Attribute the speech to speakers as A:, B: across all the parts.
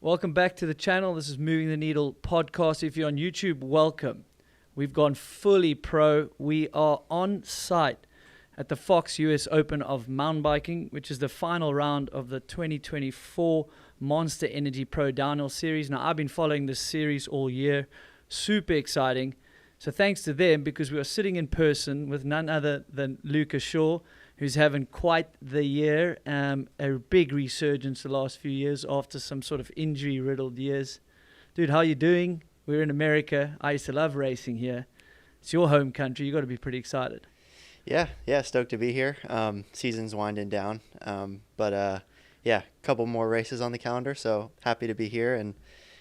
A: Welcome back to the channel. This is Moving the Needle podcast. If you're on YouTube, welcome. We've gone fully pro. We are on site at the Fox US Open of mountain biking, which is the final round of the 2024 Monster Energy Pro Downhill Series. Now, I've been following this series all year. Super exciting. So thanks to them, because we are sitting in person with none other than Luca Shaw, who's having quite the year, a big resurgence the last few years after some sort of injury-riddled years. Dude, how you doing? We're in America. I used to love racing here. It's your home country. You got to be pretty excited.
B: Yeah, stoked to be here. Season's winding down, but a couple more races on the calendar, so happy to be here. And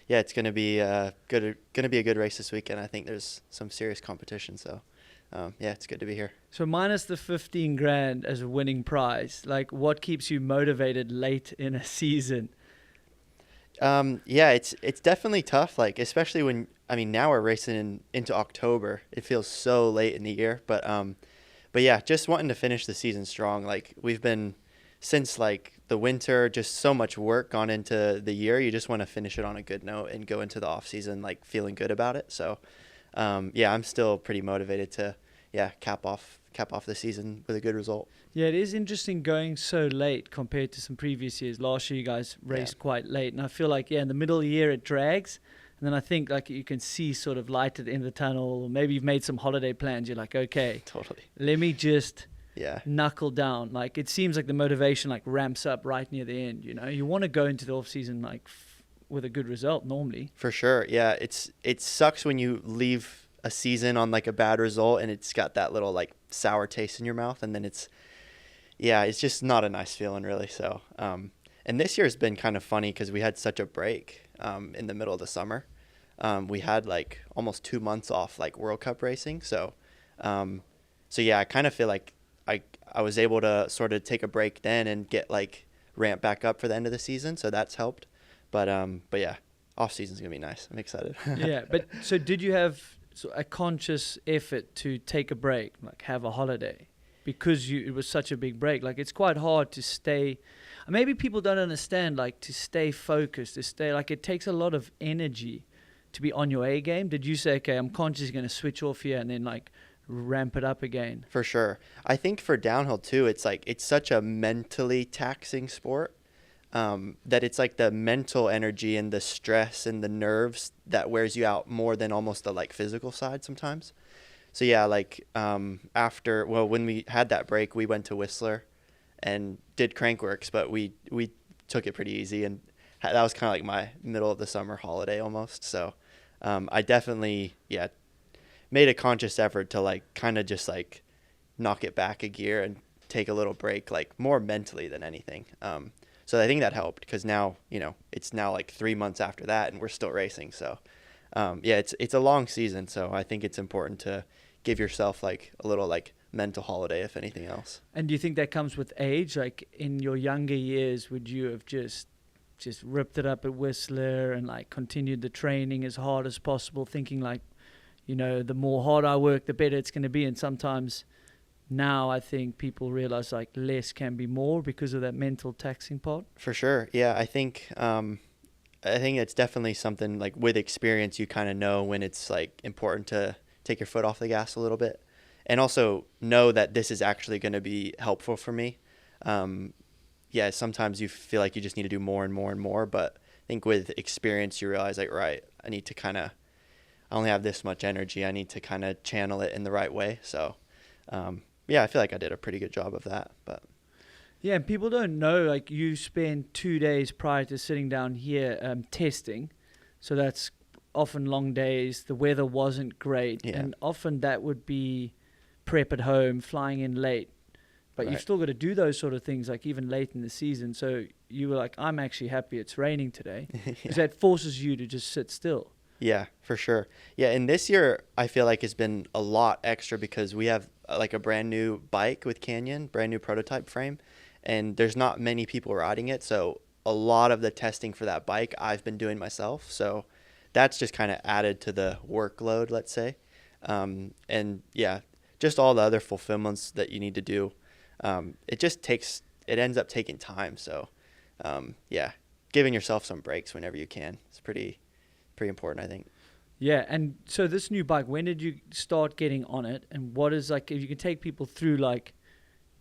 B: yeah, it's gonna be a good race this weekend. I think there's some serious competition, so it's good to be here.
A: So minus the 15 grand as a winning prize, like what keeps you motivated late in a season?
B: It's definitely tough, like especially when now we're racing into October. It feels so late in the year, but yeah, just wanting to finish the season strong. Like we've been since like the winter, just so much work gone into the year. You just want to finish it on a good note and go into the off season like feeling good about it. So I'm still pretty motivated to cap off the season with a good result.
A: Yeah, it is interesting going so late compared to some previous years. Last year you guys raced quite late, and I feel like in the middle of the year it drags, and then I think like you can see sort of light at the end of the tunnel, or maybe you've made some holiday plans. You're like, okay,
B: totally,
A: let me just knuckle down. Like it seems like the motivation like ramps up right near the end. You know, you want to go into the off season like with a good result normally.
B: For sure, yeah. It sucks when you leave a season on like a bad result and it's got that little like sour taste in your mouth, and then it's just not a nice feeling really. So and this year has been kind of funny because we had such a break in the middle of the summer. We had like almost 2 months off like World Cup racing, so I kind of feel like I was able to sort of take a break then and get like ramped back up for the end of the season, so that's helped. But yeah, off season's gonna be nice. I'm excited.
A: Yeah, but so did you have a conscious effort to take a break, like have a holiday, because it was such a big break? Like it's quite hard to stay. Maybe people don't understand, like to stay focused, to stay like it takes a lot of energy to be on your A game. Did you say, okay, I'm consciously going to switch off here and then like ramp it up again?
B: For sure. I think for downhill too, it's like it's such a mentally taxing sport. That it's like the mental energy and the stress and the nerves that wears you out more than almost the like physical side sometimes. So yeah, like when we had that break, we went to Whistler and did Crankworks, but we took it pretty easy, and that was kind of like my middle of the summer holiday almost. So I definitely made a conscious effort to like kind of just like knock it back a gear and take a little break, like more mentally than anything. So I think that helped, because now, it's now like 3 months after that and we're still racing. So, it's a long season. So I think it's important to give yourself like a little like mental holiday, if anything else.
A: And do you think that comes with age? Like in your younger years, would you have just ripped it up at Whistler and like continued the training as hard as possible, thinking like, the more hard I work, the better it's going to be? And sometimes now I think people realize like less can be more because of that mental taxing part.
B: For sure. Yeah, I think it's definitely something like with experience you kind of know when it's like important to take your foot off the gas a little bit, and also know that this is actually going to be helpful for me. Sometimes you feel like you just need to do more and more and more, but I think with experience you realize like, right, I only have this much energy. I need to kind of channel it in the right way. So I feel like I did a pretty good job of that. But
A: yeah, and people don't know, like you spend 2 days prior to sitting down here testing. So that's often long days. The weather wasn't great. Yeah. And often that would be prep at home, flying in late. But You've still got to do those sort of things, like even late in the season. So you were like, I'm actually happy it's raining today. Because that forces you to just sit still.
B: Yeah, for sure. Yeah, and this year I feel like it's been a lot extra because we have like a brand new bike with Canyon, brand new prototype frame, and there's not many people riding it. So a lot of the testing for that bike I've been doing myself. So that's just kind of added to the workload, let's say. And yeah, just all the other fulfillments that you need to do. It ends up taking time. So yeah, giving yourself some breaks whenever you can. It's pretty important, I think.
A: Yeah, and so this new bike, when did you start getting on it? And what is, like, if you can take people through, like,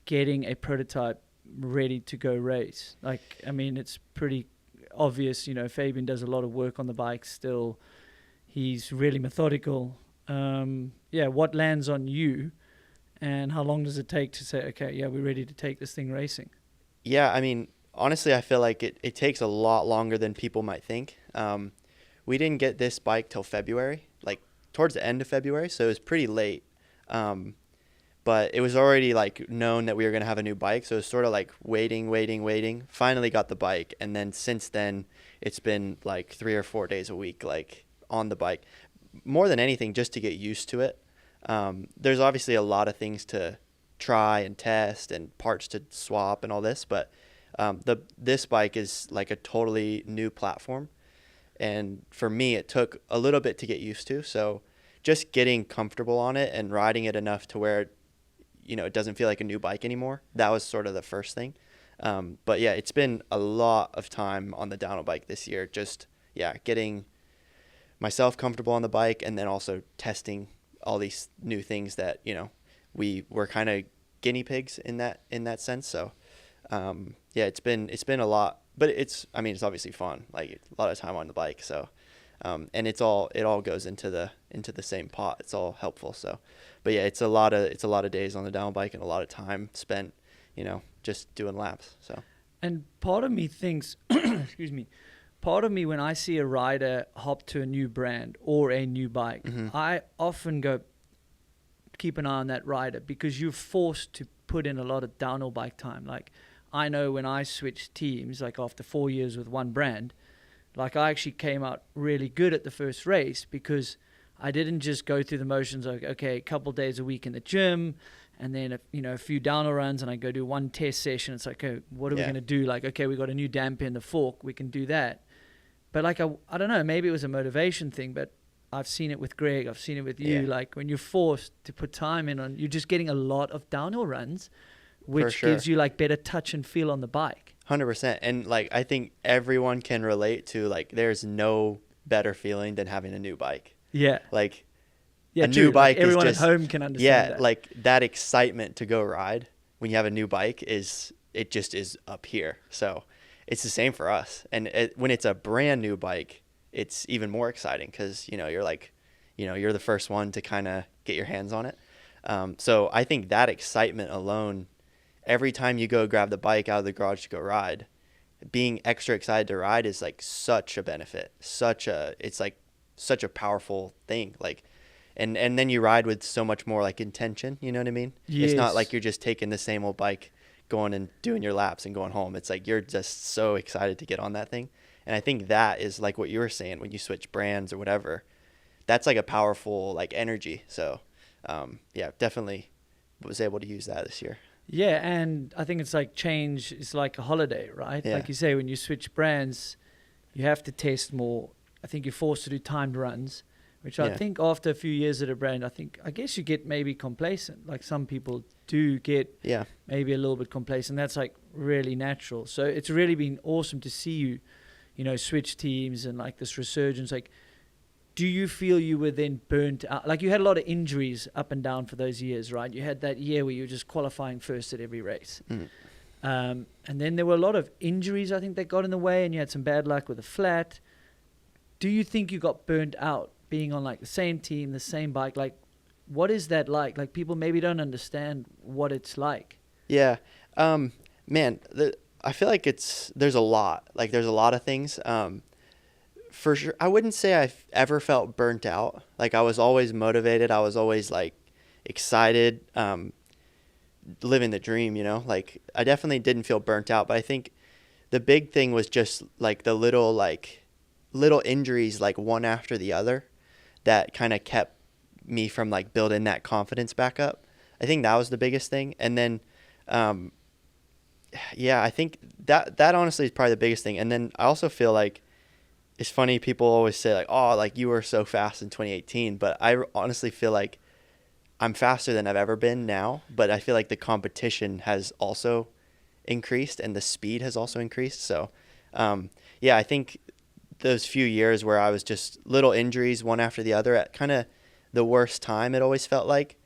A: getting a prototype ready to go race? Like, I mean, it's pretty obvious, you know, Fabian does a lot of work on the bike still. He's really methodical. Yeah, what lands on you, and how long does it take to say, okay, yeah, we're ready to take this thing racing?
B: Yeah, I mean, honestly, I feel like it takes a lot longer than people might think. We didn't get this bike till February, like towards the end of February, so it was pretty late. But it was already like known that we were going to have a new bike, so it was sort of like waiting. Finally got the bike, and then since then it's been like 3 or 4 days a week, like on the bike. More than anything, just to get used to it. There's obviously a lot of things to try and test and parts to swap and all this, but this bike is like a totally new platform. And for me, it took a little bit to get used to. So just getting comfortable on it and riding it enough to where, you know, it doesn't feel like a new bike anymore. That was sort of the first thing. But yeah, it's been a lot of time on the downhill bike this year. Just, yeah, getting myself comfortable on the bike, and then also testing all these new things that, you know, we were kind of guinea pigs in that sense. So yeah, it's been a lot, but it's obviously fun, like a lot of time on the bike. So and it all goes into the same pot. It's all helpful. So, but yeah, it's a lot of days on the downhill bike and a lot of time spent, you know, just doing laps. So,
A: and part of me thinks, excuse me, part of me, when I see a rider hop to a new brand or a new bike, I often go, keep an eye on that rider, because you're forced to put in a lot of downhill bike time. Like, I know when I switched teams, like after 4 years with one brand, like I actually came out really good at the first race, because I didn't just go through the motions of, okay, a couple days a week in the gym, and then a few downhill runs, and I go do one test session. It's like, okay, what are we going to do? Like, okay, we got a new damper in the fork, we can do that. But like, I don't know, maybe it was a motivation thing, but I've seen it with Greg, I've seen it with you. Like, when you're forced to put time in on, you're just getting a lot of downhill runs, which gives you like better touch and feel on the bike.
B: 100%. And like, I think everyone can relate to, like, there's no better feeling than having a new bike.
A: Yeah.
B: Like,
A: yeah,
B: a new bike,
A: everyone
B: is just,
A: at home can understand that.
B: Like that excitement to go ride when you have a new bike is up here. So it's the same for us. And when it's a brand new bike, it's even more exciting, because, you know, you're like, you know, you're the first one to kind of get your hands on it. So I think that excitement alone, every time you go grab the bike out of the garage to go ride, being extra excited to ride is like such a benefit, it's like such a powerful thing. Like, and then you ride with so much more like intention, you know what I mean?
A: Yes.
B: It's not like you're just taking the same old bike, going and doing your laps and going home. It's like you're just so excited to get on that thing. And I think that is like what you were saying, when you switch brands or whatever, that's like a powerful like energy. So yeah, definitely was able to use that this year.
A: Yeah, and I think it's like change is like a holiday, right?
B: Yeah.
A: Like you say, when you switch brands, you have to test more. I think you're forced to do timed runs, which I think after a few years at a brand, I guess you get maybe complacent. Like, some people do get maybe a little bit complacent. That's like really natural. So it's really been awesome to see you, you know, switch teams and like this resurgence. Like, do you feel you were then burnt out? Like, you had a lot of injuries up and down for those years, right? You had that year where you were just qualifying first at every race. And then there were a lot of injuries, I think, that got in the way, and you had some bad luck with a flat. Do you think you got burnt out being on like the same team, the same bike? Like, what is that like? Like, people maybe don't understand what it's like. Yeah.
B: Man, I feel like there's a lot of things. For sure, I wouldn't say I've ever felt burnt out. Like, I was always motivated. I was always like excited, living the dream, you know. Like, I definitely didn't feel burnt out, but I think the big thing was just like the little injuries, like one after the other, that kind of kept me from like building that confidence back up. I think that was the biggest thing. And then, yeah, I think that honestly is probably the biggest thing. And then I also feel like, it's funny, people always say like, oh, like you were so fast in 2018, but I honestly feel like I'm faster than I've ever been now, but I feel like the competition has also increased and the speed has also increased. So, yeah, I think those few years where I was just little injuries one after the other at kind of the worst time, it always felt like,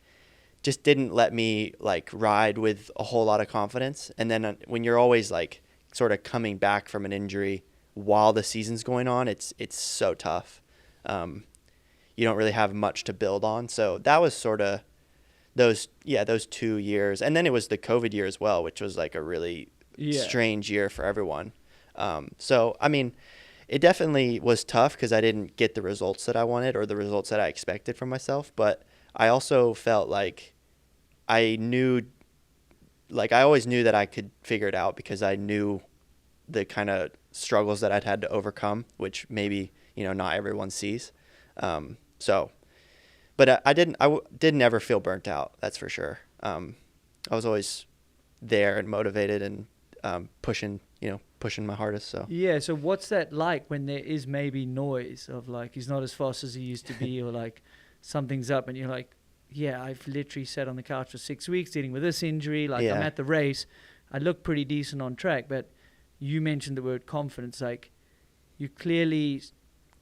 B: just didn't let me like ride with a whole lot of confidence. And then when you're always like sort of coming back from an injury while the season's going on, it's so tough. You don't really have much to build on. So that was sort of those 2 years. And then it was the COVID year as well, which was like a really strange year for everyone. So, I mean, it definitely was tough because I didn't get the results that I wanted or the results that I expected from myself. But I also felt like I always knew that I could figure it out because I knew the kind of struggles that I'd had to overcome, which maybe, not everyone sees. But I didn't ever feel burnt out. That's for sure. I was always there and motivated and pushing my hardest. So
A: yeah. So what's that like when there is maybe noise of like he's not as fast as he used to be, or like something's up, and you're like, yeah, I've literally sat on the couch for 6 weeks dealing with this injury. Like I'm at the race, I look pretty decent on track, but you mentioned the word confidence. Like you clearly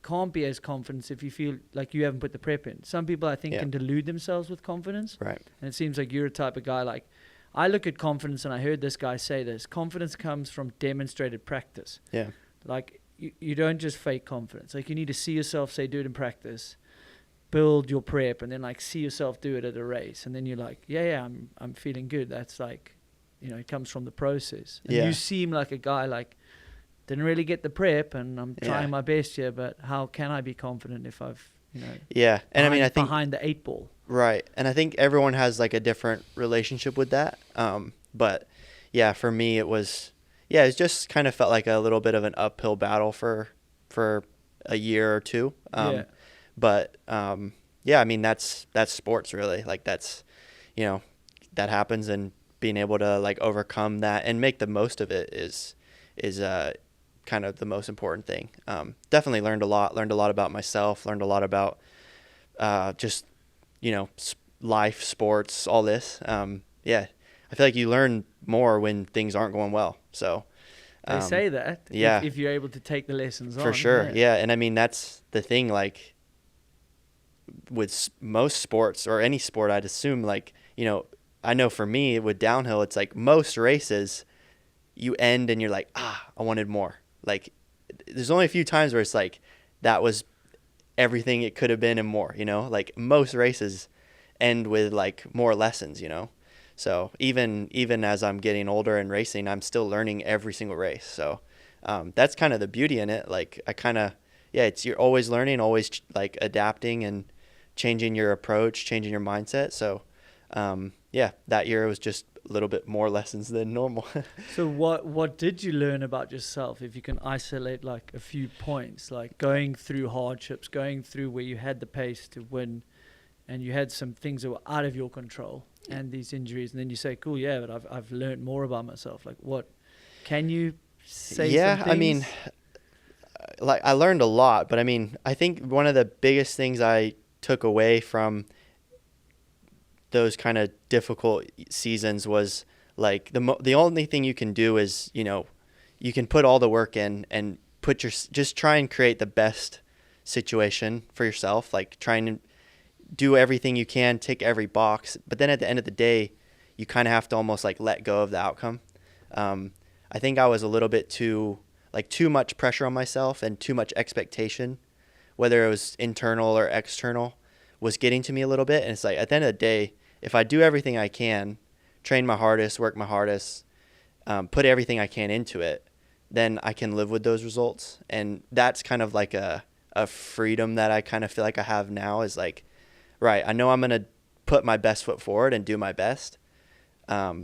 A: can't be as confident if you feel like you haven't put the prep in. Some people I think can delude themselves with confidence.
B: Right.
A: And it seems like you're a type of guy like, I look at confidence, and I heard this guy say this, confidence comes from demonstrated practice. Yeah. Like you don't just fake confidence. Like you need to see yourself, say, do it in practice, build your prep, and then like see yourself do it at a race. And then you're like, I'm feeling good. That's like, it comes from the process. And you seem like a guy like, didn't really get the prep, and I'm trying my best here, but how can I be confident if I've,
B: and I mean, I think
A: behind the 8 ball.
B: Right. And I think everyone has like a different relationship with that. But yeah, for me, it just kind of felt like a little bit of an uphill battle for a year or two. But I mean, that's sports really. Like that's, that happens, and being able to like overcome that and make the most of it is kind of the most important thing. Definitely learned a lot about myself, learned a lot about just, life, sports, all this. I feel like you learn more when things aren't going well. So
A: they say that if you're able to take the lessons on.
B: For sure. Yeah. And I mean, that's the thing, like with most sports or any sport, I'd assume like, I know for me with downhill, it's like most races you end and you're like, I wanted more. Like there's only a few times where it's like, that was everything it could have been and more, like most races end with like more lessons, so even as I'm getting older and racing, I'm still learning every single race. So that's kind of the beauty in it. Like I kind of you're always learning, always like adapting and changing your approach, changing your mindset. So that year was just a little bit more lessons than normal.
A: So what did you learn about yourself, if you can isolate like a few points, like going through hardships, going through where you had the pace to win and you had some things that were out of your control and these injuries, and then you say, cool, but I've learned more about myself. Like what can you say? Some things?
B: I mean, like I learned a lot, but I mean, I think one of the biggest things I took away from those kind of difficult seasons was like the only thing you can do is, you can put all the work in and just try and create the best situation for yourself, like trying to do everything you can, tick every box. But then at the end of the day, you kind of have to almost like let go of the outcome. I think I was a little bit too much pressure on myself and too much expectation, whether it was internal or external, was getting to me a little bit. And it's like, at the end of the day, if I do everything I can, train my hardest, work my hardest, put everything I can into it, then I can live with those results. And that's kind of like a freedom that I kind of feel like I have now, is like, right, I know I'm going to put my best foot forward and do my best. At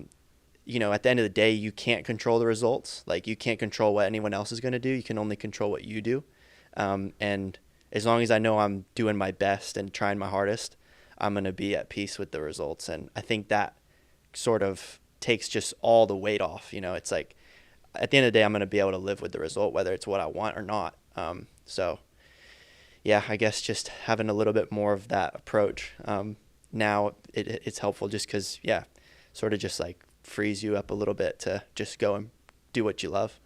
B: the end of the day, you can't control the results. Like you can't control what anyone else is going to do. You can only control what you do. And as long as I know I'm doing my best and trying my hardest, I'm going to be at peace with the results. And I think that sort of takes just all the weight off. It's like at the end of the day, I'm going to be able to live with the result, whether it's what I want or not. I guess just having a little bit more of that approach. Now it's helpful just because, sort of just like frees you up a little bit to just go and do what you love.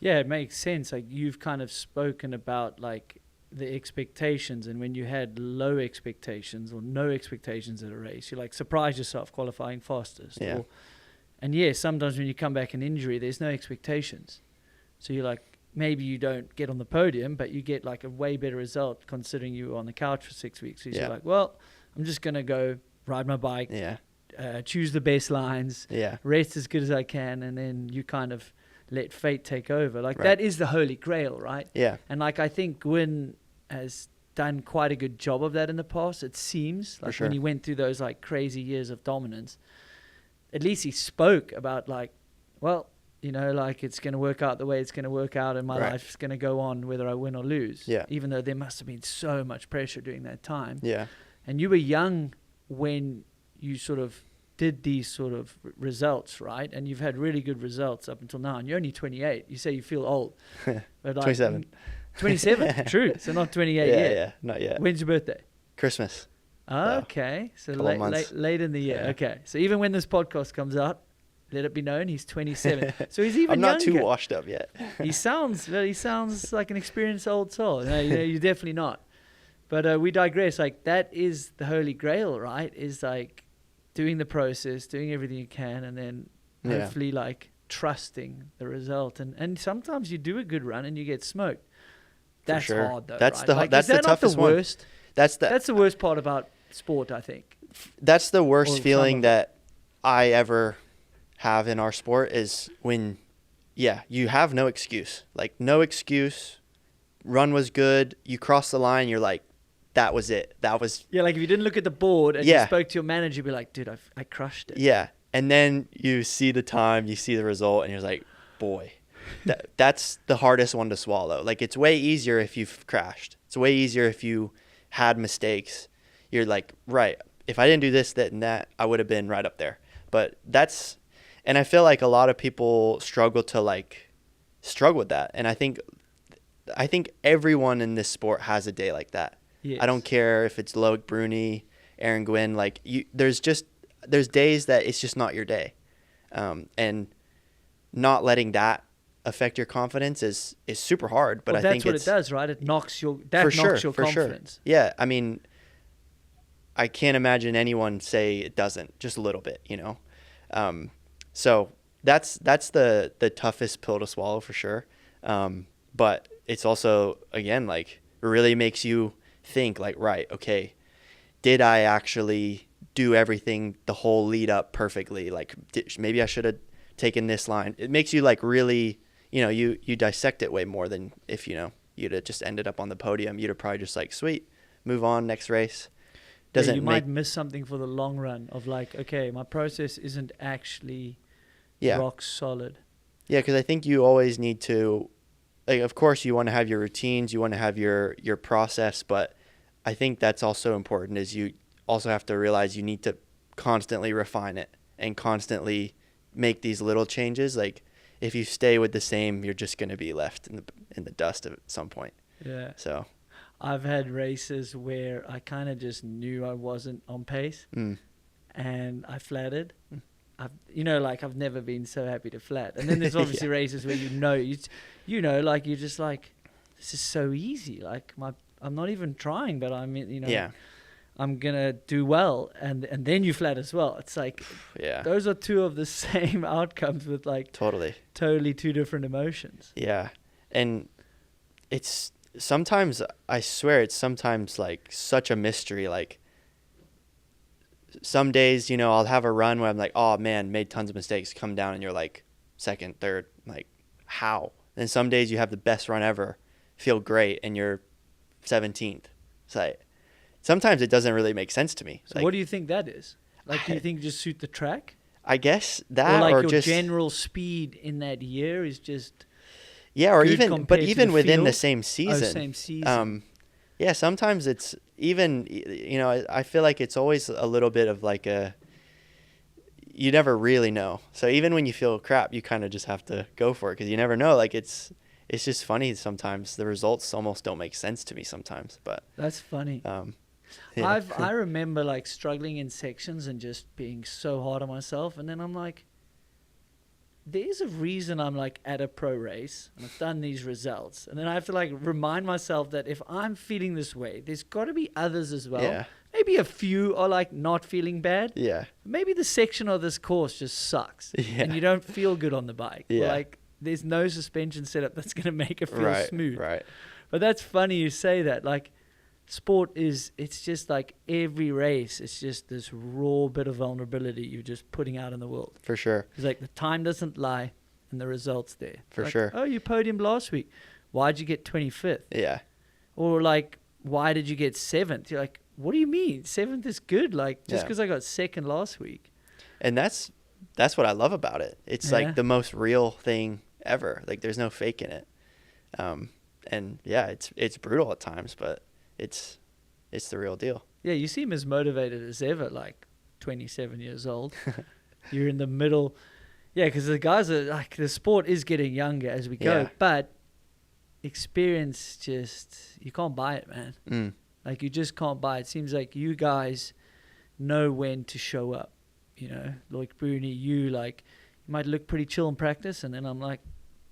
A: Yeah, it makes sense. Like you've kind of spoken about like the expectations, and when you had low expectations or no expectations at a race, you like surprise yourself qualifying fastest.
B: Yeah.
A: And yeah, sometimes when you come back in injury, there's no expectations. So you're like, maybe you don't get on the podium, but you get like a way better result considering you were on the couch for 6 weeks. So you're like, well, I'm just going to go ride my bike, choose the best lines, rest as good as I can, and then you kind of let fate take over. Like that is the holy grail, right?
B: Yeah.
A: And like I think Gwyn has done quite a good job of that in the past, it seems. Like when he went through those like crazy years of dominance, at least he spoke about like, well, you know, like it's going to work out the way it's going to work out, and my life's going to go on whether I win or lose. Yeah. Even though there must have been so much pressure during that time. Yeah. And you were young when you sort of did these sort of results, right? And you've had really good results up until now. And you're only 28. You say you feel old. But like
B: 27.
A: 27? True. So not 28 yet.
B: Yeah, not yet.
A: When's your birthday?
B: Christmas.
A: Okay. So late in the year. Yeah. Okay. So even when this podcast comes out, let it be known he's 27. So he's even
B: I'm not
A: younger.
B: too washed up yet.
A: He sounds like an experienced old soul. No, you're definitely not. But we digress. Like that is the holy grail, right? Is like doing the process, doing everything you can, and then hopefully like trusting the result. And sometimes you do a good run and you get smoked. That's hard though. That's right?
B: That's the toughest one.
A: Worst? That's the worst part about sport, I think.
B: That's the worst feeling that I ever have in our sport is when, you have no excuse. Like no excuse. Run was good. You cross the line. You're like, that was it. That was. Yeah,
A: like if you didn't look at the board and you spoke to your manager, you'd be like, dude, I crushed it.
B: Yeah. And then you see the time, you see the result, and you're like, boy, that's the hardest one to swallow. Like it's way easier if you've crashed. It's way easier if you had mistakes. You're like, right, if I didn't do this, that, and that, I would have been right up there. But and I feel like a lot of people struggle with that. And I think everyone in this sport has a day like that. Yes. I don't care if it's Loic Bruni, Aaron Gwyn, like there's days that it's just not your day. And not letting that affect your confidence is super hard. But I think
A: that's what it does, right? It knocks your confidence.
B: Sure. Yeah. I mean, I can't imagine anyone say it doesn't, just a little bit, you know? So that's the toughest pill to swallow for sure. But it's also, again, like it really makes you think like, right, okay, did I actually do everything the whole lead up perfectly? Like maybe I should have taken this line. It makes you like really, you know, you dissect it way more than if, you know, you'd have just ended up on the podium. You'd have probably just like, sweet, move on, next race.
A: You might miss something for the long run of like, okay, my process isn't actually rock solid.
B: Yeah, because I think you always need to, like, of course you want to have your routines, you want to have your process, but I think that's also important is you also have to realize you need to constantly refine it and constantly make these little changes. Like if you stay with the same, you're just going to be left in the dust at some point. Yeah. So
A: I've had races where I kind of just knew I wasn't on pace and I flattered. I've never been so happy to flat. And then there's obviously races where like you're just like, this is so easy. Like I'm not even trying, but I'm going to do well. And then you flat as well. It's like, those are two of the same outcomes with like totally two different emotions.
B: Yeah. And it's sometimes, I swear it's sometimes like such a mystery. Like some days, you know, I'll have a run where I'm like, oh man, made tons of mistakes, come down and you're like second, third, like how? And some days you have the best run ever, feel great, and you're 17th. It's like, sometimes it doesn't really make sense to me.
A: So like, what do you think that is? Like, do you think just suit the track?
B: I guess that,
A: or like your
B: just
A: general speed in that year is just
B: or even within the same season.
A: Oh, same season.
B: Yeah, sometimes it's even, you know, I feel like it's always a little bit of like you never really know. So even when you feel crap, you kind of just have to go for it because you never know. Like it's just funny sometimes. The results almost don't make sense to me sometimes. But
A: that's funny. I remember like struggling in sections and just being so hard on myself, and then I'm like, there's a reason I'm like at a pro race and I've done these results, and then I have to like remind myself that if I'm feeling this way, there's got to be others as well.
B: Yeah.
A: Maybe a few are like not feeling bad.
B: Yeah.
A: Maybe the section of this course just sucks
B: Yeah.
A: and you don't feel good on the bike.
B: Yeah.
A: Like there's no suspension setup that's going to make it feel
B: Right.
A: smooth.
B: Right.
A: But that's funny you say that. Like sport it's just like every race, it's just this raw bit of vulnerability you're just putting out in the world.
B: For sure.
A: It's like the time doesn't lie and the results there.
B: For
A: like,
B: sure.
A: Oh, you podiumed last week. Why'd you get 25th?
B: Yeah.
A: Or like, why did you get 7th? You're like, what do you mean? 7th is good. Like just because I got 2nd last week.
B: And that's what I love about it. It's like the most real thing ever. Like there's no fake in it. And yeah, it's brutal at times, but it's the real deal.
A: Yeah, you seem as motivated as ever, like 27 years old. You're in the middle. Yeah, because the guys are like, the sport is getting younger as we go, but experience you can't buy it, man. Like you just can't buy it. It seems like you guys know when to show up. You know, like Bruni, you might look pretty chill in practice, and then I'm like,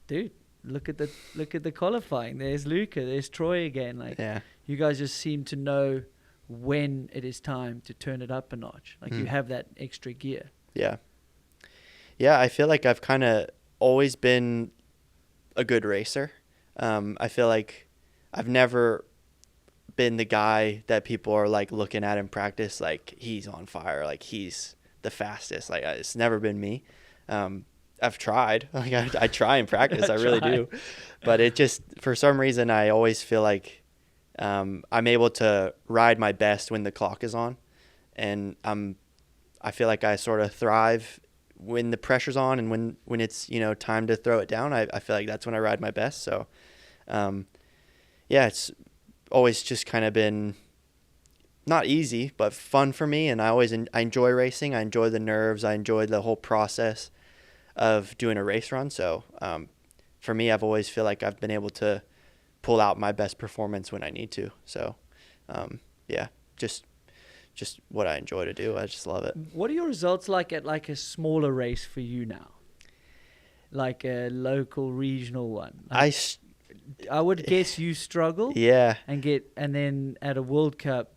A: dude, look at the qualifying. There's Luca, there's Troy again. Like you guys just seem to know when it is time to turn it up a notch. Like you have that extra gear.
B: Yeah. Yeah, I feel like I've kind of always been a good racer. I feel like I've never been the guy that people are like looking at in practice like he's on fire, like he's the fastest. Like it's never been me. I've tried. Like I try in practice. I really do. But it just, for some reason, I always feel like I'm able to ride my best when the clock is on, and I feel like I sort of thrive when the pressure's on, and when it's time to throw it down. I feel like that's when I ride my best. So, yeah, it's always just kind of been not easy, but fun for me, and I enjoy racing. I enjoy the nerves. I enjoy the whole process of doing a race run. So for me, I've always feel like I've been able to pull out my best performance when I need to. So yeah, just what I enjoy to do. I just love it.
A: What are your results like at like a smaller race for you now? Like a local regional one? Like I would guess you struggle.
B: Yeah.
A: And then at a World Cup,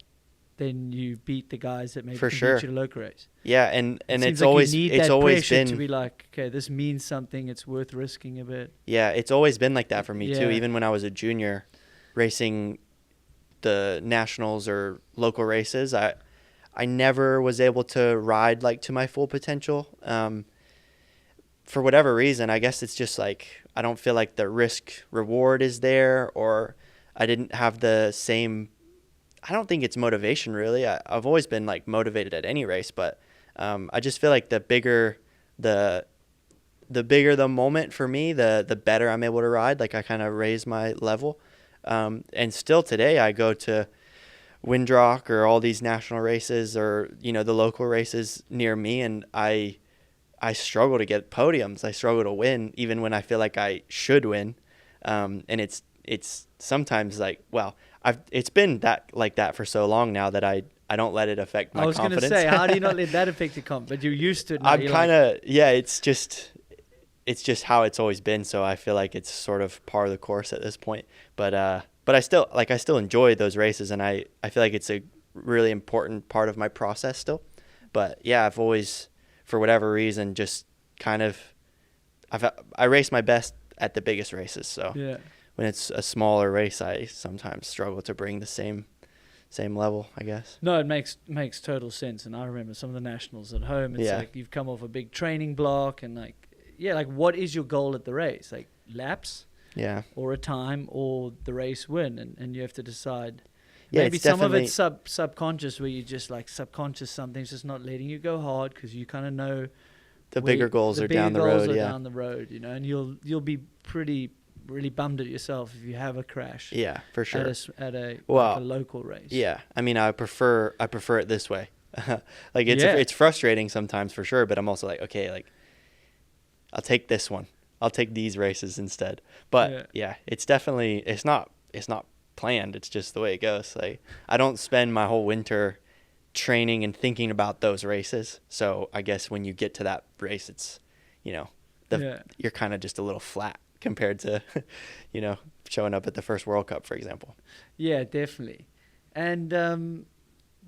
A: then you beat the guys that maybe
B: for
A: beat
B: sure.
A: you at a local race.
B: Yeah, and it's
A: like
B: always
A: you need
B: it's
A: that
B: always been
A: to be like, okay, this means something. It's worth risking a bit.
B: Yeah, it's always been like that for me too.
A: Yeah.
B: Even when I was a junior, racing the nationals or local races, I never was able to ride like to my full potential. For whatever reason, I guess it's just like I don't feel like the risk reward is there, or I didn't have the same. I don't think it's motivation really. I've always been like motivated at any race, but I just feel like the bigger the moment for me, the better I'm able to ride. Like I kind of raise my level, and still today I go to Windrock or all these national races or the local races near me, and I struggle to get podiums. I struggle to win even when I feel like I should win, and it's sometimes like, well, it's been like that for so long now that I don't let it affect my confidence.
A: I was going to say, how do you not let that affect your confidence? But you're used to it now.
B: I'm kind of, yeah, it's just how it's always been. So I feel like it's sort of par of the course at this point. But I still enjoy those races, and I feel like it's a really important part of my process still. But yeah, I've always, for whatever reason, just kind of, I race my best at the biggest races. So
A: yeah.
B: When it's a smaller race, I sometimes struggle to bring the same level, I guess.
A: No, it makes total sense. And I remember some of the nationals at home. It's like you've come off a big training block, and like what is your goal at the race? Like laps, or a time, or the race win, and you have to decide.
B: Yeah,
A: maybe some of it's subconscious, where you just like subconscious something's just not letting you go hard because you kind of know
B: the bigger goals are down the road. Yeah,
A: down the road, and you'll be really bummed at yourself if you have a crash.
B: Yeah, for sure.
A: At a local race.
B: Yeah, I mean, I prefer it this way. Like it's frustrating sometimes for sure, but I'm also like, okay, like I'll take this one. I'll take these races instead. But yeah, it's definitely it's not planned. It's just the way it goes. Like I don't spend my whole winter training and thinking about those races. So I guess when you get to that race, it's you're kind of just a little flat compared to, showing up at the first World Cup, for example.
A: Yeah, definitely. And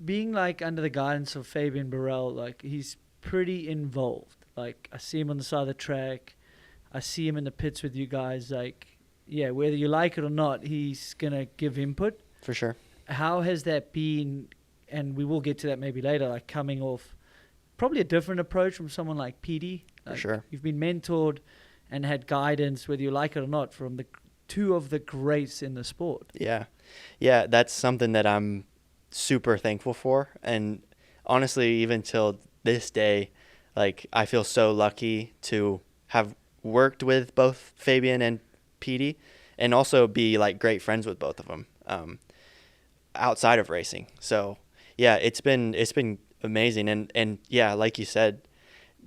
A: being like under the guidance of Fabian Barel, like he's pretty involved. Like I see him on the side of the track. I see him in the pits with you guys. Like, yeah, whether you like it or not, he's going to give input.
B: For sure.
A: How has that been? And we will get to that maybe later, like coming off probably a different approach from someone like Peaty. Like
B: For sure.
A: You've been mentored and had guidance, whether you like it or not, from the two of the greats in the sport.
B: Yeah. Yeah, that's something that I'm super thankful for. And honestly, even till this day, like I feel so lucky to have worked with both Fabian and Peaty and also be like great friends with both of them outside of racing. So yeah, it's been amazing. And yeah, like you said,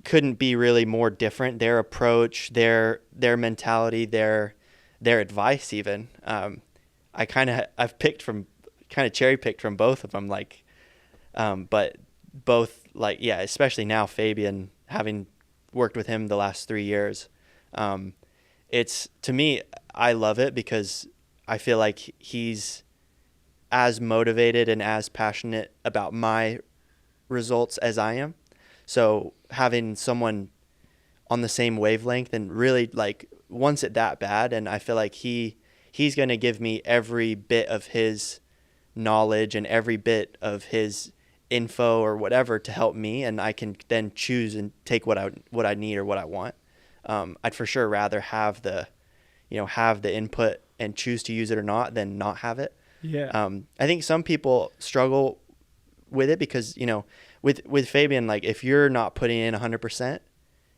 B: couldn't be really more different. Their approach, their mentality, their advice even. I've cherry picked from both of them, like, but both, like, yeah, especially now Fabian, having worked with him the last 3 years. It's, to me, I love it because I feel like he's as motivated and as passionate about my results as I am. So having someone on the same wavelength and really like wants it that bad, and I feel like he's going to give me every bit of his knowledge and every bit of his info or whatever to help me, and I can then choose and take what I need or what I want. I'd for sure rather have the input and choose to use it or not than not have it.
A: Yeah.
B: I think some people struggle with it because, with Fabian, like if you're not putting in 100%,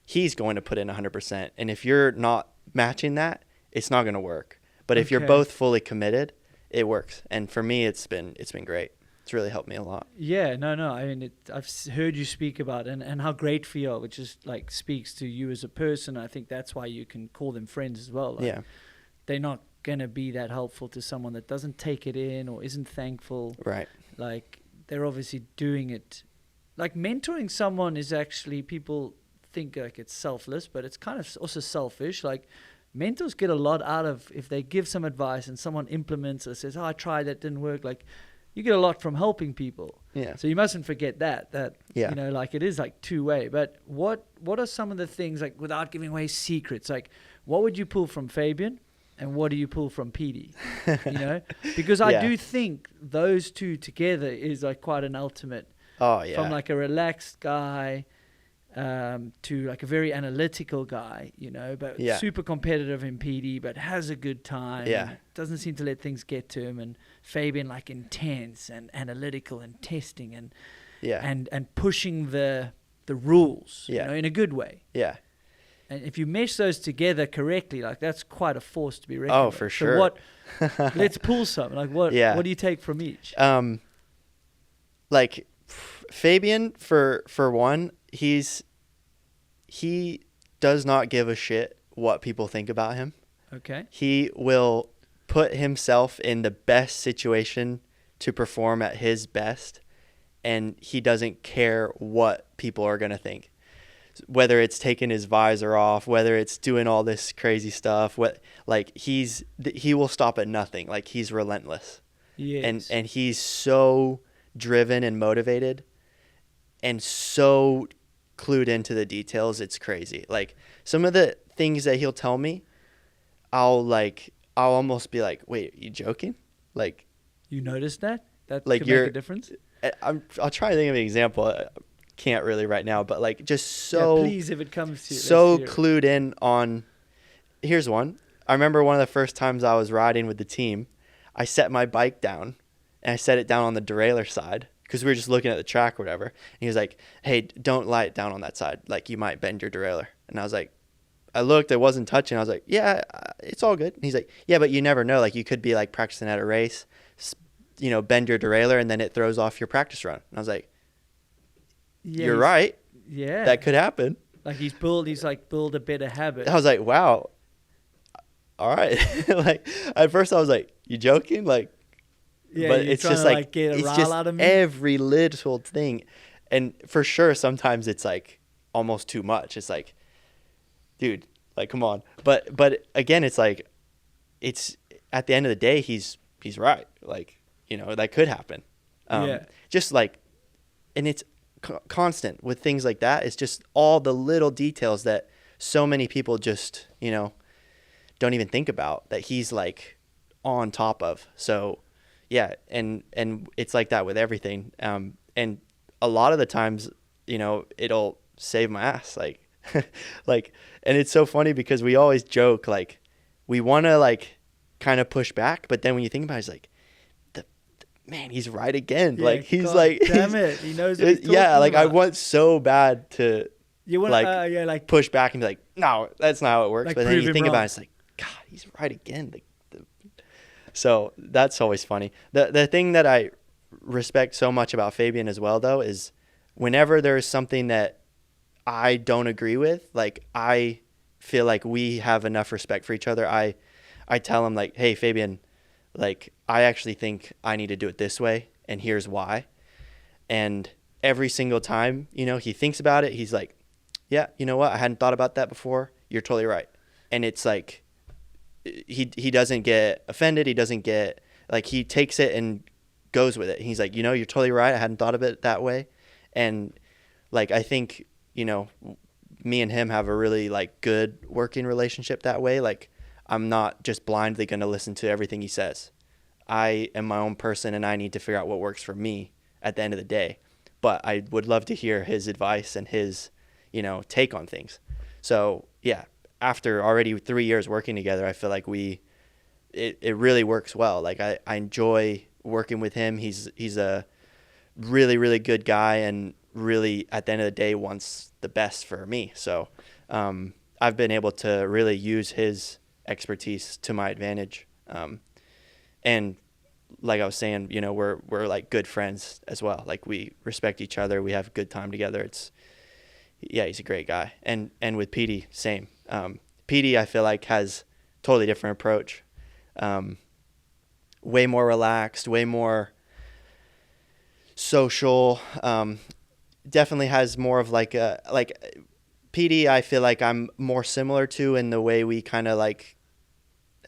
B: he's going to put in 100%. And if you're not matching that, it's not going to work. But if you're both fully committed, it works. And for me, it's been great. It's really helped me a lot.
A: Yeah, no. I mean, I've heard you speak about it and how grateful you are, which is like speaks to you as a person. I think that's why you can call them friends as well. Like,
B: yeah.
A: They're not going to be that helpful to someone that doesn't take it in or isn't thankful.
B: Right.
A: Like they're obviously doing it. Like mentoring someone is actually, people think like it's selfless, but it's kind of also selfish. Like mentors get a lot out of if they give some advice and someone implements or says, I tried, that didn't work. Like you get a lot from helping people.
B: Yeah.
A: So you mustn't forget that
B: yeah.
A: Like it is like two-way. But what are some of the things, like without giving away secrets, like what would you pull from Fabian and what do you pull from Peaty? Because I do think those two together is like quite an ultimate.
B: Oh yeah.
A: From like a relaxed guy to like a very analytical guy, but super competitive in PD, but has a good time.
B: Yeah.
A: Doesn't seem to let things get to him. And Fabian like intense and analytical and testing and pushing the rules, in a good way.
B: Yeah.
A: And if you mesh those together correctly, like that's quite a force to be reckoned with.
B: Oh, for sure.
A: So let's pull some. Like what do you take from each?
B: Like Fabian, for one, he does not give a shit what people think about him.
A: Okay.
B: He will put himself in the best situation to perform at his best, and he doesn't care what people are going to think. Whether it's taking his visor off, whether it's doing all this crazy stuff, he will stop at nothing. Like he's relentless.
A: Yes.
B: And he's so driven and motivated and so clued into the details, it's crazy. Like some of the things that he'll tell me, I'll almost be like, wait, are you joking? Like,
A: you noticed that
B: like
A: could make a difference?
B: I'll try to think of an example. I can't really right now, but like just so
A: please, if it comes to you,
B: so clued in on. Here's one. I remember one of the first times I was riding with the team, I set my bike down and I set it down on the derailleur side because we were just looking at the track or whatever. And he was like, hey, don't lie it down on that side. Like you might bend your derailleur. And I was like, I looked, it wasn't touching. I was like, yeah, it's all good. And he's like, yeah, but you never know. Like you could be like practicing at a race, bend your derailleur and then it throws off your practice run. And I was like, you're right.
A: Yeah.
B: That could happen.
A: Like he's build a better habit.
B: I was like, wow. All right. Like at first I was like, you joking? Like,
A: yeah,
B: but it's just like
A: get a
B: it's
A: rile
B: just
A: out of me.
B: every little thing. And for sure, sometimes it's like almost too much. It's like, dude, Like, come on. But again, it's like, it's at the end of the day, he's right. Like, you know, that could happen. Just like, and it's constant with things like that. It's just all the little details that so many people just, you know, don't even think about, that he's like on top of. So yeah. And it's like that with everything. And a lot of the times, you know, it'll save my ass. Like, like, and it's so funny because we always joke, like, we want to like kind of push back, but then when you think about it, it's like, man, he's right again. Yeah, like, he's God, like,
A: damn it, he knows what he's talking
B: like
A: about.
B: I want so bad to
A: like
B: push back and be like, no, that's not how it works.
A: Like,
B: but then you think about it, it's like, God, he's right again. So that's always funny. The thing that I respect so much about Fabian as well, though, is whenever there's something that I don't agree with, like, I feel like we have enough respect for each other. I tell him, like, hey, Fabian, like, I actually think I need to do it this way, and here's why. And every single time, you know, he thinks about it, he's like, yeah, you know what? I hadn't thought about that before. You're totally right. And it's like, he doesn't get offended. He doesn't get, like, he takes it and goes with it. He's like, you know, you're totally right. I hadn't thought of it that way. And like, I think, you know, me and him have a really like good working relationship that way. Like, I'm not just blindly going to listen to everything he says. I am my own person, and I need to figure out what works for me at the end of the day. But I would love to hear his advice and his, you know, take on things. So yeah, after already 3 years working together, I feel like it really works well. Like, I enjoy working with him. He's a really, really good guy, and really at the end of the day wants the best for me. So I've been able to really use his expertise to my advantage. And like I was saying, you know, we're like good friends as well. Like, we respect each other. We have a good time together. He's a great guy. And with Peaty, same. Peaty, I feel like, has totally different approach. Way more relaxed, way more social. Definitely has more of like Peaty, I feel like I'm more similar to in the way we kind of like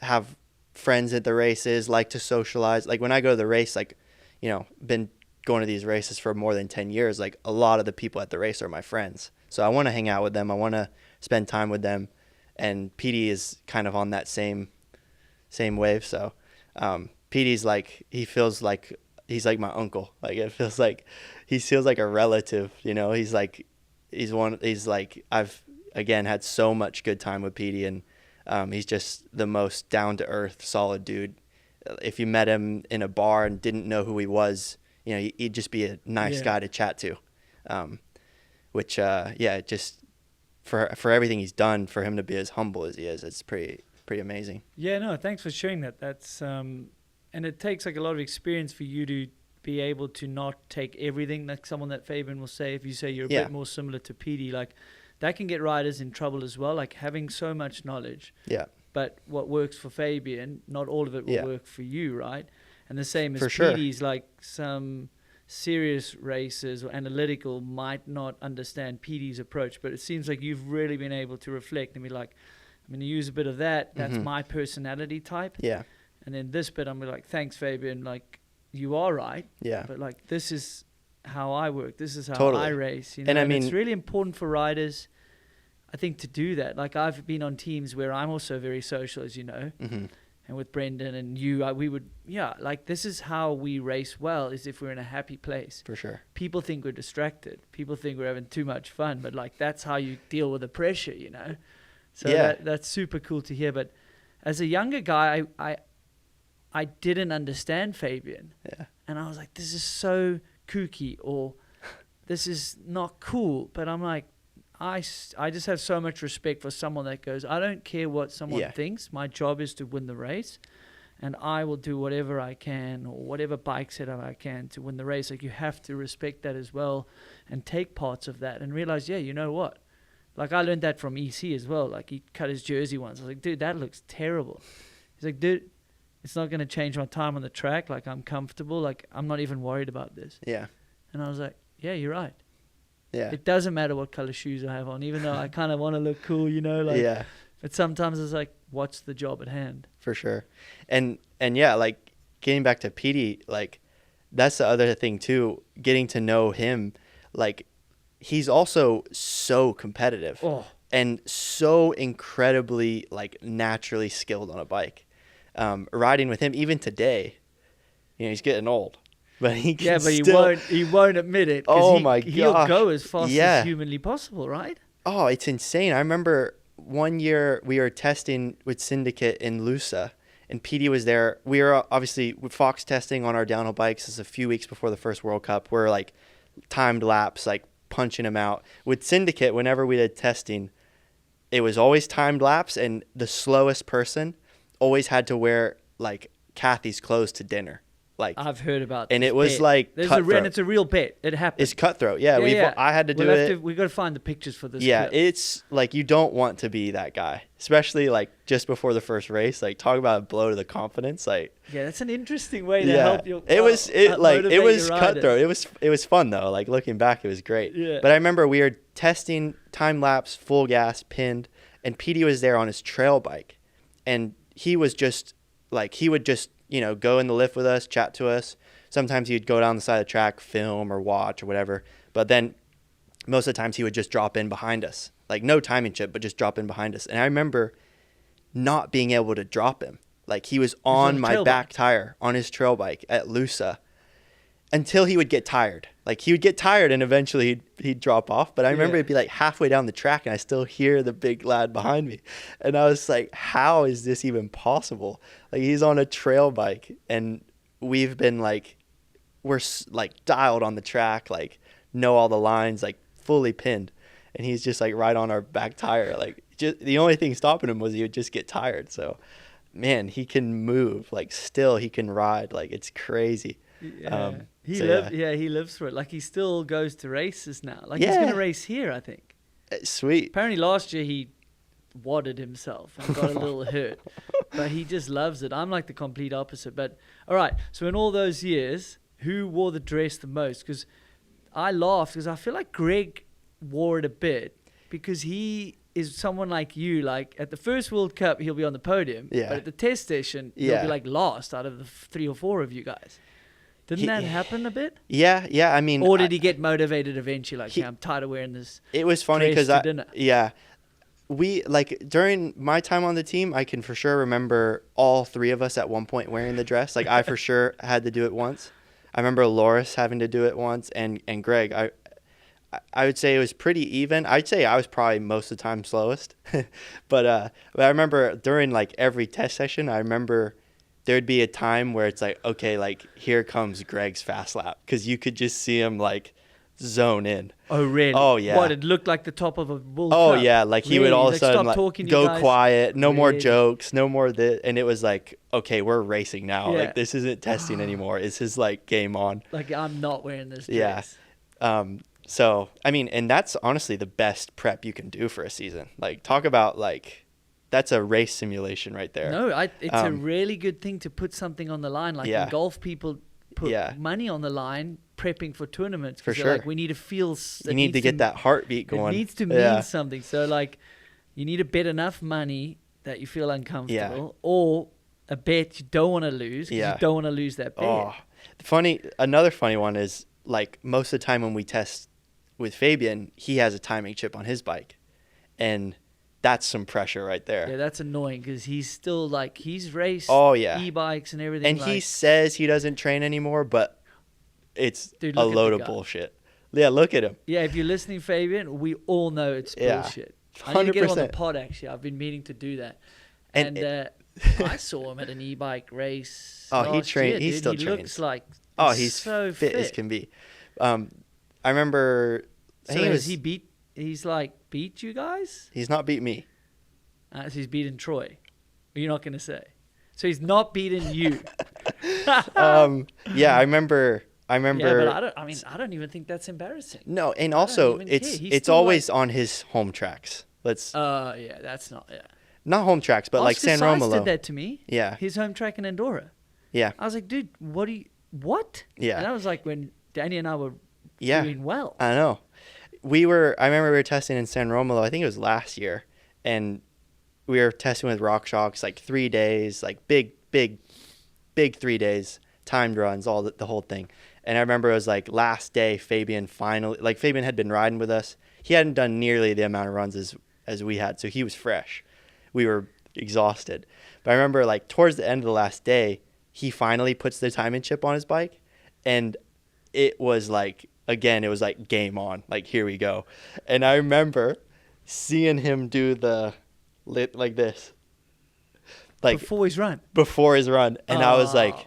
B: have friends at the races, like to socialize. Like, when I go to the race, like, you know, been going to these races for more than 10 years, like, a lot of the people at the race are my friends. So I want to hang out with them. I want to spend time with them. And Peaty is kind of on that same wave. So Peaty's like, he feels like he's like my uncle. Like, it feels like he feels like a relative, you know. He's like I've again had so much good time with Peaty, and he's just the most down to earth, solid dude. If you met him in a bar and didn't know who he was, you know, he'd just be a nice guy to chat to. Just for everything he's done, for him to be as humble as he is, it's pretty amazing.
A: Yeah, no, thanks for sharing that. That's and it takes like a lot of experience for you to be able to not take everything like someone that Fabian will say. If you say you're a bit more similar to Peaty, like, that can get riders in trouble as well, like having so much knowledge. Yeah. But what works for Fabian, not all of it will work for you, right? And the same as Peaty's, like, some serious racers or analytical might not understand Peaty's approach, but it seems like you've really been able to reflect and be like, I'm going to use a bit of that. That's my personality type. Yeah. And then this bit, I'm gonna be like, thanks, Fabian. Like, you are right. Yeah. But like, this is how I work. This is how I race. You know? And I mean, it's really important for riders, I think, to do that. Like, I've been on teams where I'm also very social, as you know. And with Brendan and you, we would, like, this is how we race well, is if we're in a happy place. For sure. People think we're distracted. People think we're having too much fun, but like, that's how you deal with the pressure, you know? So that's super cool to hear. But as a younger guy, I didn't understand Fabian. Yeah. And I was like, this is so kooky, or this is not cool. But I'm like, I just have so much respect for someone that goes, I don't care what someone thinks. My job is to win the race, and I will do whatever I can, or whatever bike setup I can to win the race. Like, you have to respect that as well and take parts of that and realize, you know what? Like, I learned that from EC as well. Like, he cut his jersey once. I was like, dude, that looks terrible. He's like, dude, it's not going to change my time on the track. Like, I'm comfortable. Like, I'm not even worried about this. Yeah. And I was like, yeah, you're right. Yeah. It doesn't matter what color shoes I have on, even though I kind of want to look cool, you know, like, But sometimes it's like, what's the job at hand?
B: For sure. And yeah, like getting back to Peaty, like that's the other thing too, getting to know him, like he's also so competitive and so incredibly like naturally skilled on a bike. Riding with him even today, you know, he's getting old, but he can
A: he won't admit it. He'll go as fast as humanly possible, right?
B: Oh, it's insane. I remember one year we were testing with Syndicate in Lusa, and Peaty was there. We were obviously with Fox testing on our downhill bikes. This is a few weeks before the first World Cup. We're like timed laps, like punching them out. With Syndicate, whenever we did testing, it was always timed laps, and the slowest person always had to wear like Kathy's clothes to dinner. Like
A: I've heard about,
B: and it was like
A: and it's a real bet. It happened.
B: It's cutthroat. Yeah, I had to do it.
A: We got to find the pictures for this.
B: Yeah,
A: clip.
B: it's like you don't want to be that guy, especially like just before the first race. Like talk about a blow to the confidence. Like
A: that's an interesting way to help you.
B: It was cutthroat. It was fun though. Like looking back, it was great.
A: Yeah.
B: But I remember we were testing time lapse, full gas, pinned, and Peaty was there on his trail bike, and he was just like he would just, you know, go in the lift with us, chat to us. Sometimes he'd go down the side of the track, film or watch or whatever. But then most of the times he would just drop in behind us. Like no timing chip, but just drop in behind us. And I remember not being able to drop him. Like he was on my back tire on his trail bike at Lusa until he would get tired. Like he would get tired and eventually he'd drop off. But I remember it'd be like halfway down the track and I still hear the big lad behind me. And I was like, how is this even possible? Like he's on a trail bike and we've been like, we're like dialed on the track, like know all the lines, like fully pinned. And he's just like right on our back tire. Like just the only thing stopping him was he would just get tired. So man, he can move, like still he can ride. Like it's crazy.
A: Yeah. He lives through it. Like he still goes to races now. Like he's going to race here, I think.
B: Sweet.
A: Apparently last year he wadded himself and got a little hurt. But he just loves it. I'm like the complete opposite. But all right, so in all those years, who wore the dress the most? Because I laughed because I feel like Greg wore it a bit because he is someone like you. Like at the first World Cup, he'll be on the podium. Yeah. But at the test session, he'll be like last out of the 3 or 4 of you guys. Didn't that happen a bit?
B: Yeah. I mean,
A: or did he get motivated eventually? Like, I'm tired of wearing this.
B: It was funny because we like during my time on the team, I can for sure remember all 3 of us at one point wearing the dress. Like I for sure had to do it once. I remember Loris having to do it once, and Greg. I would say it was pretty even. I'd say I was probably most of the time slowest, but I remember during like every test session, I remember there'd be a time where it's like, okay, like here comes Greg's fast lap, because you could just see him like zone in.
A: Oh really?
B: Oh yeah.
A: What, it looked like the top of a World Cup?
B: Oh yeah, like he would all of a sudden like go quiet, no more jokes, no more this, and it was like, okay, we're racing now. Yeah. Like this isn't testing anymore. This is like game on.
A: Like I'm not wearing this dress.
B: Yeah. So I mean, and that's honestly the best prep you can do for a season. Like talk about like. That's a race simulation right there.
A: No, it's a really good thing to put something on the line. Like in golf, people put money on the line prepping for tournaments.
B: For sure.
A: Like, we need to feel...
B: You need to get that heartbeat going.
A: It needs to mean something. So, like, you need to bet enough money that you feel uncomfortable, or a bet you don't want to lose because you don't want to lose that bet.
B: Oh, another funny one is, like, most of the time when we test with Fabian, he has a timing chip on his bike. And... that's some pressure right there.
A: Yeah, that's annoying because he's still like, he's raced e-bikes and everything.
B: And he says he doesn't train anymore, but it's a load of bullshit. Yeah, look at him.
A: Yeah, if you're listening, Fabian, we all know it's bullshit. 100%. I need to get him on the pod, actually. I've been meaning to do that. And I saw him at an e-bike race.
B: Oh, he trained. He still trains.
A: He looks like
B: he's
A: so
B: fit as can be. I remember...
A: He's like beat you guys?
B: He's not beat me.
A: So he's beaten Troy. You're not going to say. So he's not beaten you.
B: Yeah, I remember.
A: Yeah, but I don't even think that's embarrassing.
B: No, and also it's always on his home tracks.
A: Yeah, that's not. Yeah.
B: Not home tracks, but like San Romolo.
A: Oscar did that to me.
B: Yeah.
A: His home track in Andorra.
B: Yeah.
A: I was like, dude, what? Yeah. And that was like when Danny and I were doing well.
B: I know. I remember we were testing in San Romolo, I think it was last year, and we were testing with Rock Shocks, like 3 days, like big 3 days, timed runs, all the whole thing. And I remember it was like last day, Fabian had been riding with us. He hadn't done nearly the amount of runs as we had, so he was fresh. We were exhausted. But I remember like towards the end of the last day, he finally puts the timing chip on his bike, and it was like, again, it was like game on, like here we go. And I remember seeing him do the lit like this. Like
A: before his run.
B: And I was like,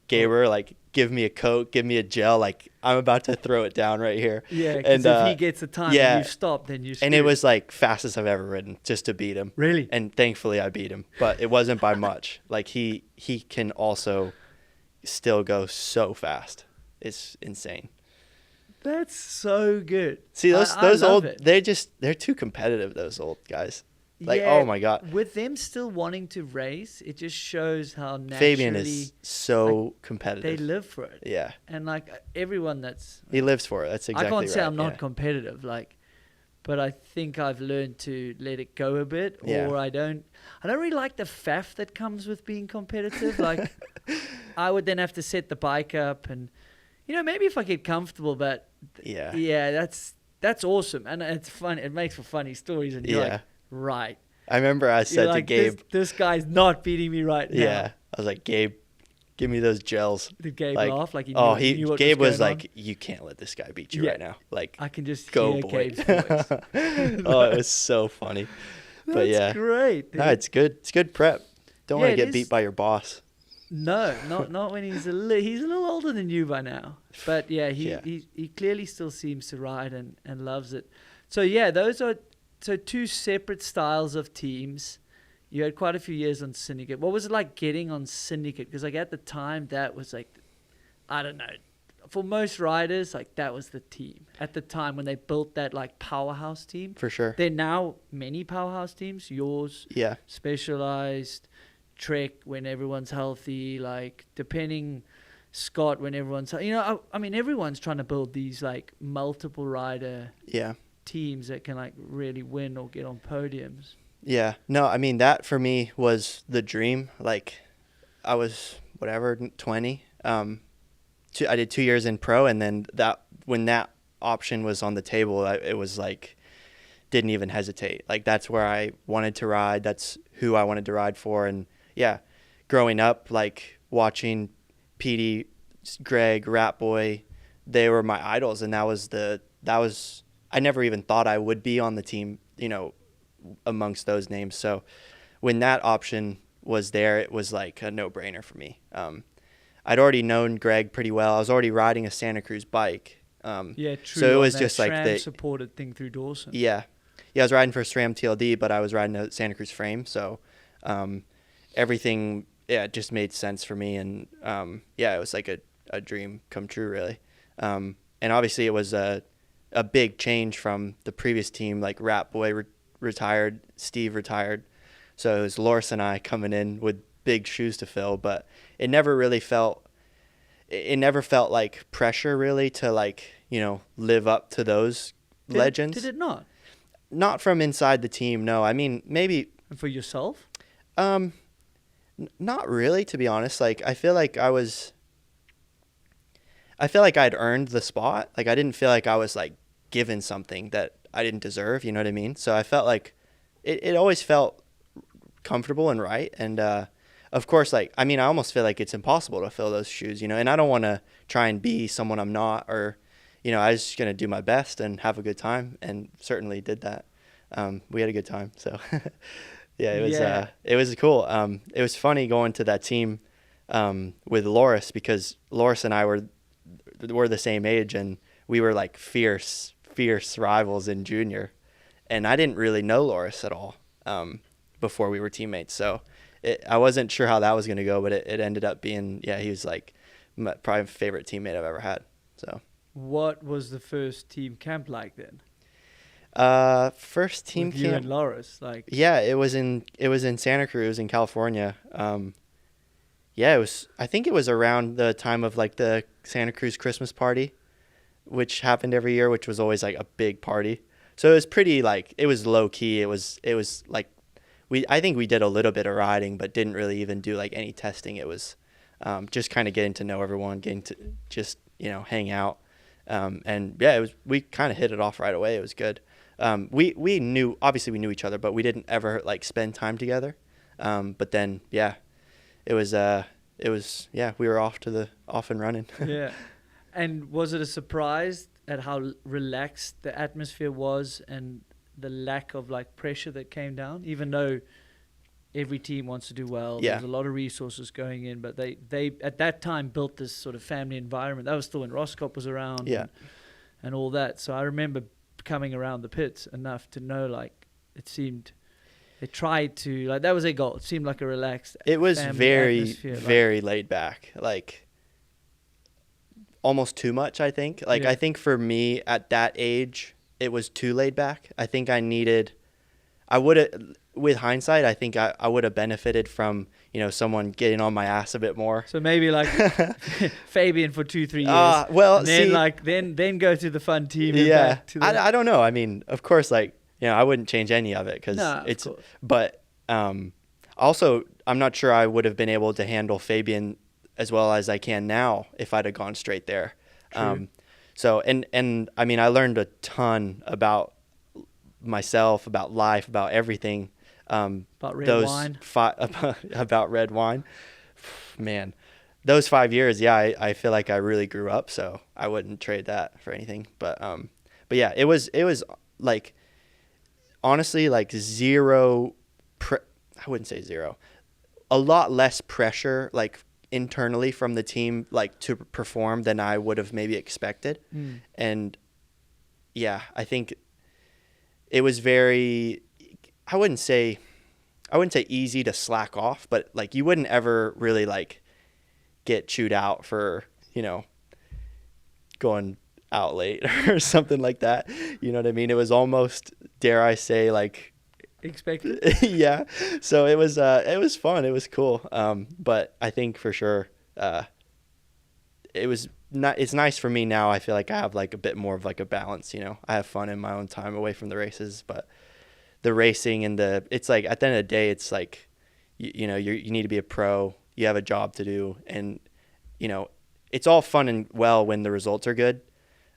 B: Gaber, like, give me a Coke, give me a gel, like I'm about to throw it down right here.
A: Yeah, because if he gets a time and you stop, then you screwed.
B: And it was like fastest I've ever ridden just to beat him.
A: Really?
B: And thankfully I beat him, but it wasn't by much. Like he can also still go so fast. It's insane.
A: That's so good.
B: See, those
A: I love
B: old
A: it.
B: they're too competitive, those old guys. Like,
A: Yeah,
B: oh my God.
A: With them still wanting to race, it just shows how naturally
B: Fabian is so competitive.
A: they live for it.
B: Yeah.
A: And like everyone
B: He lives for it. That's exactly right.
A: I can't say I'm not
B: yeah.
A: competitive, like, but I think I've learned to let it go a bit, or
B: Yeah.
A: I don't really like the faff that comes with being competitive. Like, I would then have to set the bike up, and maybe if I get comfortable, but
B: Yeah.
A: that's awesome, and it's fun. It makes for funny stories, and you're like, right.
B: I remember I said to Gabe,
A: this guy's not beating me right now.
B: Yeah. I was like, Gabe, give me those gels.
A: Did Gabe
B: like,
A: laugh? Like he knew what
B: Gabe was
A: going
B: like, you can't let this guy beat you
A: Yeah.
B: right now. Like,
A: I can just
B: go
A: hear
B: boy.
A: Gabe's voice.
B: Oh, it was so funny. But yeah.
A: That's great. Dude.
B: No, it's good. It's good prep. Don't want to get beat by your boss.
A: No, not when he's a little older than you by now. But yeah, he clearly still seems to ride and loves it. So yeah, those are two separate styles of teams. You had quite a few years on Syndicate. What was it like getting on Syndicate? Because like at the time, that was like, I don't know, for most riders, like that was the team at the time when they built that like powerhouse team.
B: For sure.
A: There are now many powerhouse teams. Yours,
B: Yeah.
A: Specialized, Trek when everyone's healthy, like depending, Scott when everyone's, I mean everyone's trying to build these like multiple rider teams that can like really win or get on podiums.
B: Yeah. No, I mean, that for me was the dream. Like, I was, 20. I did 2 years in pro, and then when that option was on the table, it was like, didn't even hesitate. Like, that's where I wanted to ride. That's who I wanted to ride for. And, yeah, growing up, like, watching Peaty, Greg, Rat Boy, they were my idols, and that was I never even thought I would be on the team, amongst those names. So when that option was there, it was like a no-brainer for me. I'd already known Greg pretty well. I was already riding a Santa Cruz bike.
A: Yeah, true.
B: So it was
A: that
B: just like the
A: supported thing through Dawson.
B: Yeah, I was riding for SRAM TLD, but I was riding a Santa Cruz frame. So everything, it just made sense for me, and it was like a dream come true, really. And obviously, it was a big change from the previous team. Like Rat Boy retired, Steve retired, so it was Loris and I coming in with big shoes to fill. But it never felt like pressure really to like live up to those legends.
A: Did it not?
B: Not from inside the team, no. I mean, maybe.
A: And for yourself?
B: Not really, to be honest. Like, I feel like I'd earned the spot. Like, I didn't feel like I was like given something that I didn't deserve. You know what I mean? So I felt like it always felt comfortable and right. And of course, like, I mean, I almost feel like it's impossible to fill those shoes, and I don't want to try and be someone I'm not, or, I was just going to do my best and have a good time, and certainly did that. We had a good time. So yeah, it was cool. It was funny going to that team with Loris, because Loris and I were the same age, and we were like fierce rivals in junior, and I didn't really know Loris at all before we were teammates. So I wasn't sure how that was going to go, but it ended up being, he was like probably my favorite teammate I've ever had. So
A: what was the first team camp like then?
B: First team
A: with
B: camp,
A: you and Loris, like,
B: yeah, it was in Santa Cruz in California. It was, I think it was around the time of like the Santa Cruz Christmas party, which happened every year, which was always like a big party. So it was pretty, like, it was low key. It was like I think we did a little bit of riding, but didn't really even do like any testing. It was just kind of getting to know everyone, getting to just, hang out. And yeah, we kind of hit it off right away. It was good. We knew each other, but we didn't ever like spend time together. But then, yeah, it was, we were off and running.
A: Yeah. And was it a surprise at how relaxed the atmosphere was and the lack of like pressure that came down, even though every team wants to do well?
B: Yeah.
A: There's a lot of resources going in, but they at that time built this sort of family environment. That was still when Roscop was around.
B: Yeah.
A: And all that. So I remember coming around the pits enough to know, like, it seemed they tried to, like, that was their goal. It seemed like a relaxed
B: It was very,
A: atmosphere,
B: very laid back, like almost too much, I think. Like,
A: Yeah.
B: I think for me at that age, it was too laid back. I think with hindsight, I think I would have benefited from, someone getting on my ass a bit more.
A: So maybe like Fabian for 2-3 years.
B: Well,
A: and then then go to the fun team. And
B: yeah,
A: back to the
B: I don't know. I mean, of course, like, I wouldn't change any of it because it's, but also I'm not sure I would have been able to handle Fabian as well as I can now if I'd have gone straight there.
A: True.
B: So, and I mean, I learned a ton about myself, about life, about everything.
A: About red wine.
B: About red wine. Man, those 5 years, yeah, I feel like I really grew up, so I wouldn't trade that for anything. But yeah, it was like, honestly, like zero, I wouldn't say zero, a lot less pressure, like internally from the team, like to perform than I would have maybe expected. And yeah, I think it was very, I wouldn't say easy to slack off, but like you wouldn't ever really like get chewed out for, going out late or something like that. You know what I mean? It was almost, dare I say, like
A: expected.
B: Yeah. So it was fun. It was cool. But I think for sure, it's nice for me now. I feel like I have like a bit more of like a balance, I have fun in my own time away from the races, but the racing and it's like at the end of the day, it's like, you need to be a pro, you have a job to do. And, it's all fun and well when the results are good.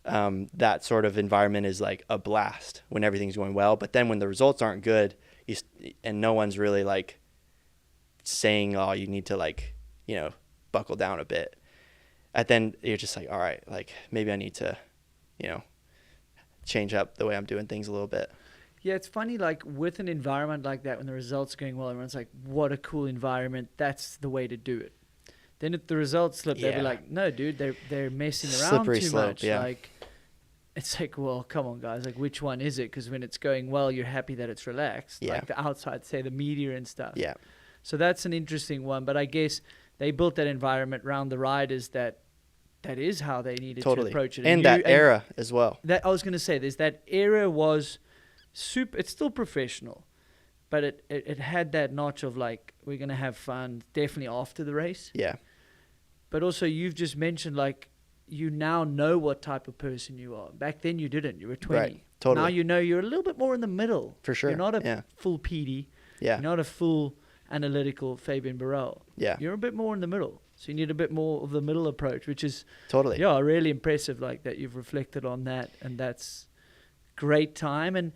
B: That sort of environment is like a blast when everything's going well. But then when the results aren't good, and no one's really like saying, oh, you need to like, buckle down a bit. Then you're just like, all right, like maybe I need to, change up the way I'm doing things a little bit.
A: Yeah, it's funny, like with an environment like that, when the results are going well, everyone's like, what a cool environment. That's the way to do it. Then if the results slip, they'll be like, no, dude, they're messing around
B: Slippery
A: too
B: slope,
A: much.
B: yeah.
A: Like, it's like, well, come on, guys. Like, which one is it? Because when it's going well, you're happy that it's relaxed.
B: Yeah.
A: Like the outside, say the media and stuff.
B: Yeah.
A: So that's an interesting one. But I guess they built that environment around the riders that is how they needed to approach it.
B: And that era as well.
A: That I was going to say, that era was super. It's still professional, but it had that notch of like, we're going to have fun definitely after the race.
B: Yeah.
A: But also you've just mentioned like, you now know what type of person you are. Back then you didn't. You were 20.
B: Right. Totally.
A: Now you're a little bit more in the middle.
B: For sure.
A: You're not a full Peaty.
B: Yeah.
A: You're not a full analytical Fabian Barel.
B: Yeah.
A: You're a bit more in the middle. So you need a bit more of the middle approach, which is really impressive, like that you've reflected on that, and that's great time. And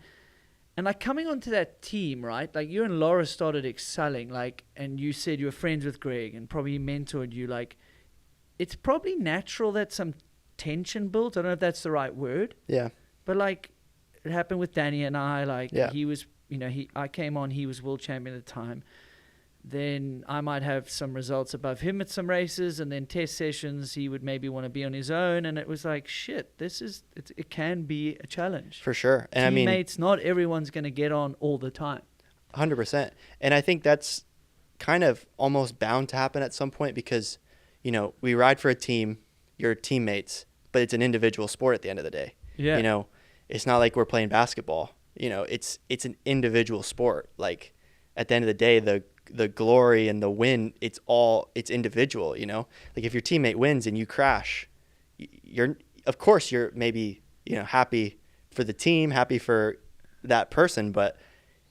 A: like coming onto that team, right? Like you and Laura started excelling, like, and you said you were friends with Greg and probably mentored you. Like, it's probably natural that some tension built. I don't know if that's the right word.
B: Yeah.
A: But like it happened with Danny and I, like he was, I came on, he was world champion at the time. Then I might have some results above him at some races, and then test sessions, he would maybe want to be on his own. And it was like, shit, it can be a challenge.
B: For sure. And
A: teammates, not everyone's going to get on all the time.
B: 100%. And I think that's kind of almost bound to happen at some point because, we ride for a team, you're teammates, but it's an individual sport at the end of the day.
A: Yeah.
B: It's not like we're playing basketball. It's an individual sport. Like at the end of the day, the glory and the win, it's individual, like if your teammate wins and you crash, you're maybe, happy for the team, happy for that person, but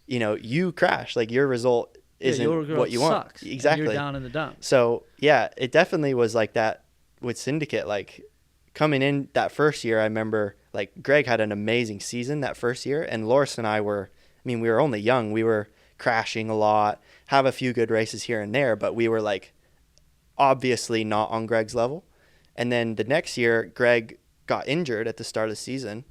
B: you crash. Like your result isn't what you want.
A: Sucks,
B: Exactly.
A: and you're down in the dumps.
B: So yeah, it definitely was like that with Syndicate. Like coming in that first year, I remember like Greg had an amazing season that first year, and Loris and I were, we were only young. We were crashing a lot, have a few good races here and there, but we were like obviously not on Greg's level. And then the next year, Greg got injured at the start of the season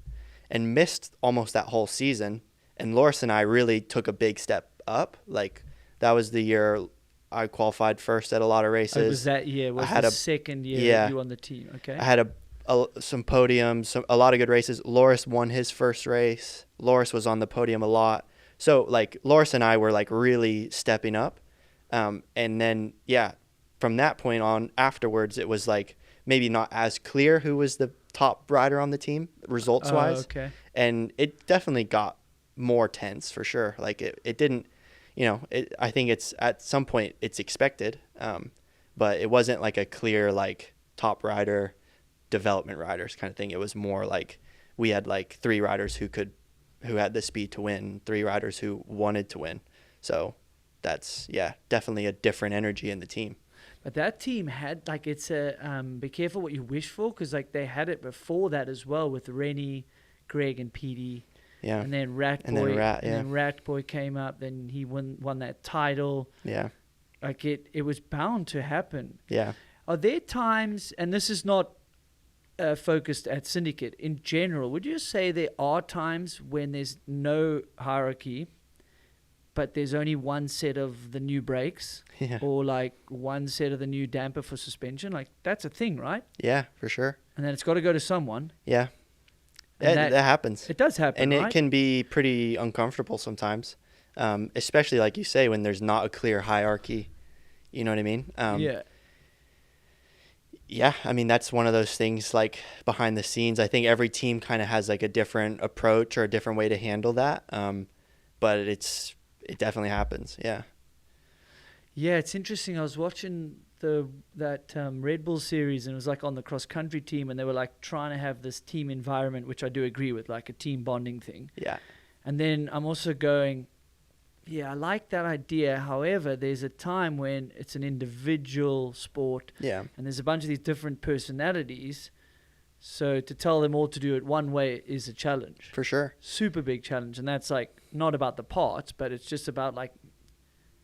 B: and missed almost that whole season. And Loris and I really took a big step up. Like that was the year I qualified first at a lot of races.
A: It was that year. Was the second year you on the team? Okay.
B: I had some podiums, a lot of good races. Loris won his first race. Loris was on the podium a lot. So like Loris and I were like really stepping up. And then, from that point on afterwards, it was like maybe not as clear who was the top rider on the team results wise.
A: Okay.
B: And it definitely got more tense for sure. Like it didn't, I think it's at some point it's expected. But it wasn't like a clear, like top rider, development riders kind of thing. It was more like we had like 3 riders who had the speed to win, 3 riders who wanted to win. So that's, definitely a different energy in the team.
A: But that team had, like, it's a, be careful what you wish for, because, like, they had it before that as well with Rennie, Greg, and Peaty. Yeah. And then Rat Boy. And then Rat Boy came up, then he won that title. Yeah. Like, it was bound to happen. Yeah. Are there times, and this is not focused at Syndicate, in general, would you say there are times when there's no hierarchy, but there's only one set of the new brakes, or like one set of the new damper for suspension? Like that's a thing, right?
B: Yeah, for sure.
A: And then it's got to go to someone.
B: Yeah. That happens.
A: It does happen,
B: and
A: right?
B: it can be pretty uncomfortable sometimes, especially like you say, when there's not a clear hierarchy. You know what I mean? Yeah, I mean, that's one of those things like behind the scenes. I think every team kind of has like a different approach or a different way to handle that. But it definitely happens. Yeah.
A: Yeah, it's interesting. I was watching that Red Bull series, and it was like on the cross country team, and they were like trying to have this team environment, which I do agree with, like a team bonding thing. Yeah. And then I'm also going, I like that idea. However, there's a time when it's an individual sport. Yeah. And there's a bunch of these different personalities. So to tell them all to do it one way is a challenge.
B: For sure.
A: Super big challenge. And that's like not about the parts, but it's just about like,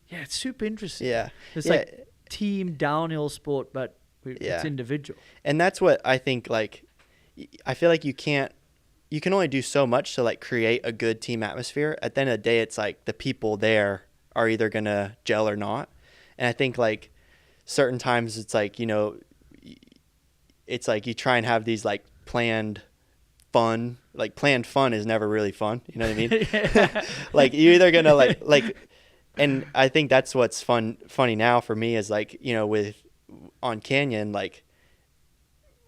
A: it's super interesting. Yeah. It's like team downhill sport, but it's individual.
B: And that's what I think, like, I feel like you can only do so much to like create a good team atmosphere. At the end of the day, it's like the people there are either going to gel or not. And I think like certain times it's like, it's like you try and have these like planned fun. Like planned fun is never really fun. You know what I mean? Like you're either going to like, and I think that's what's funny now for me is like, on Canyon, like,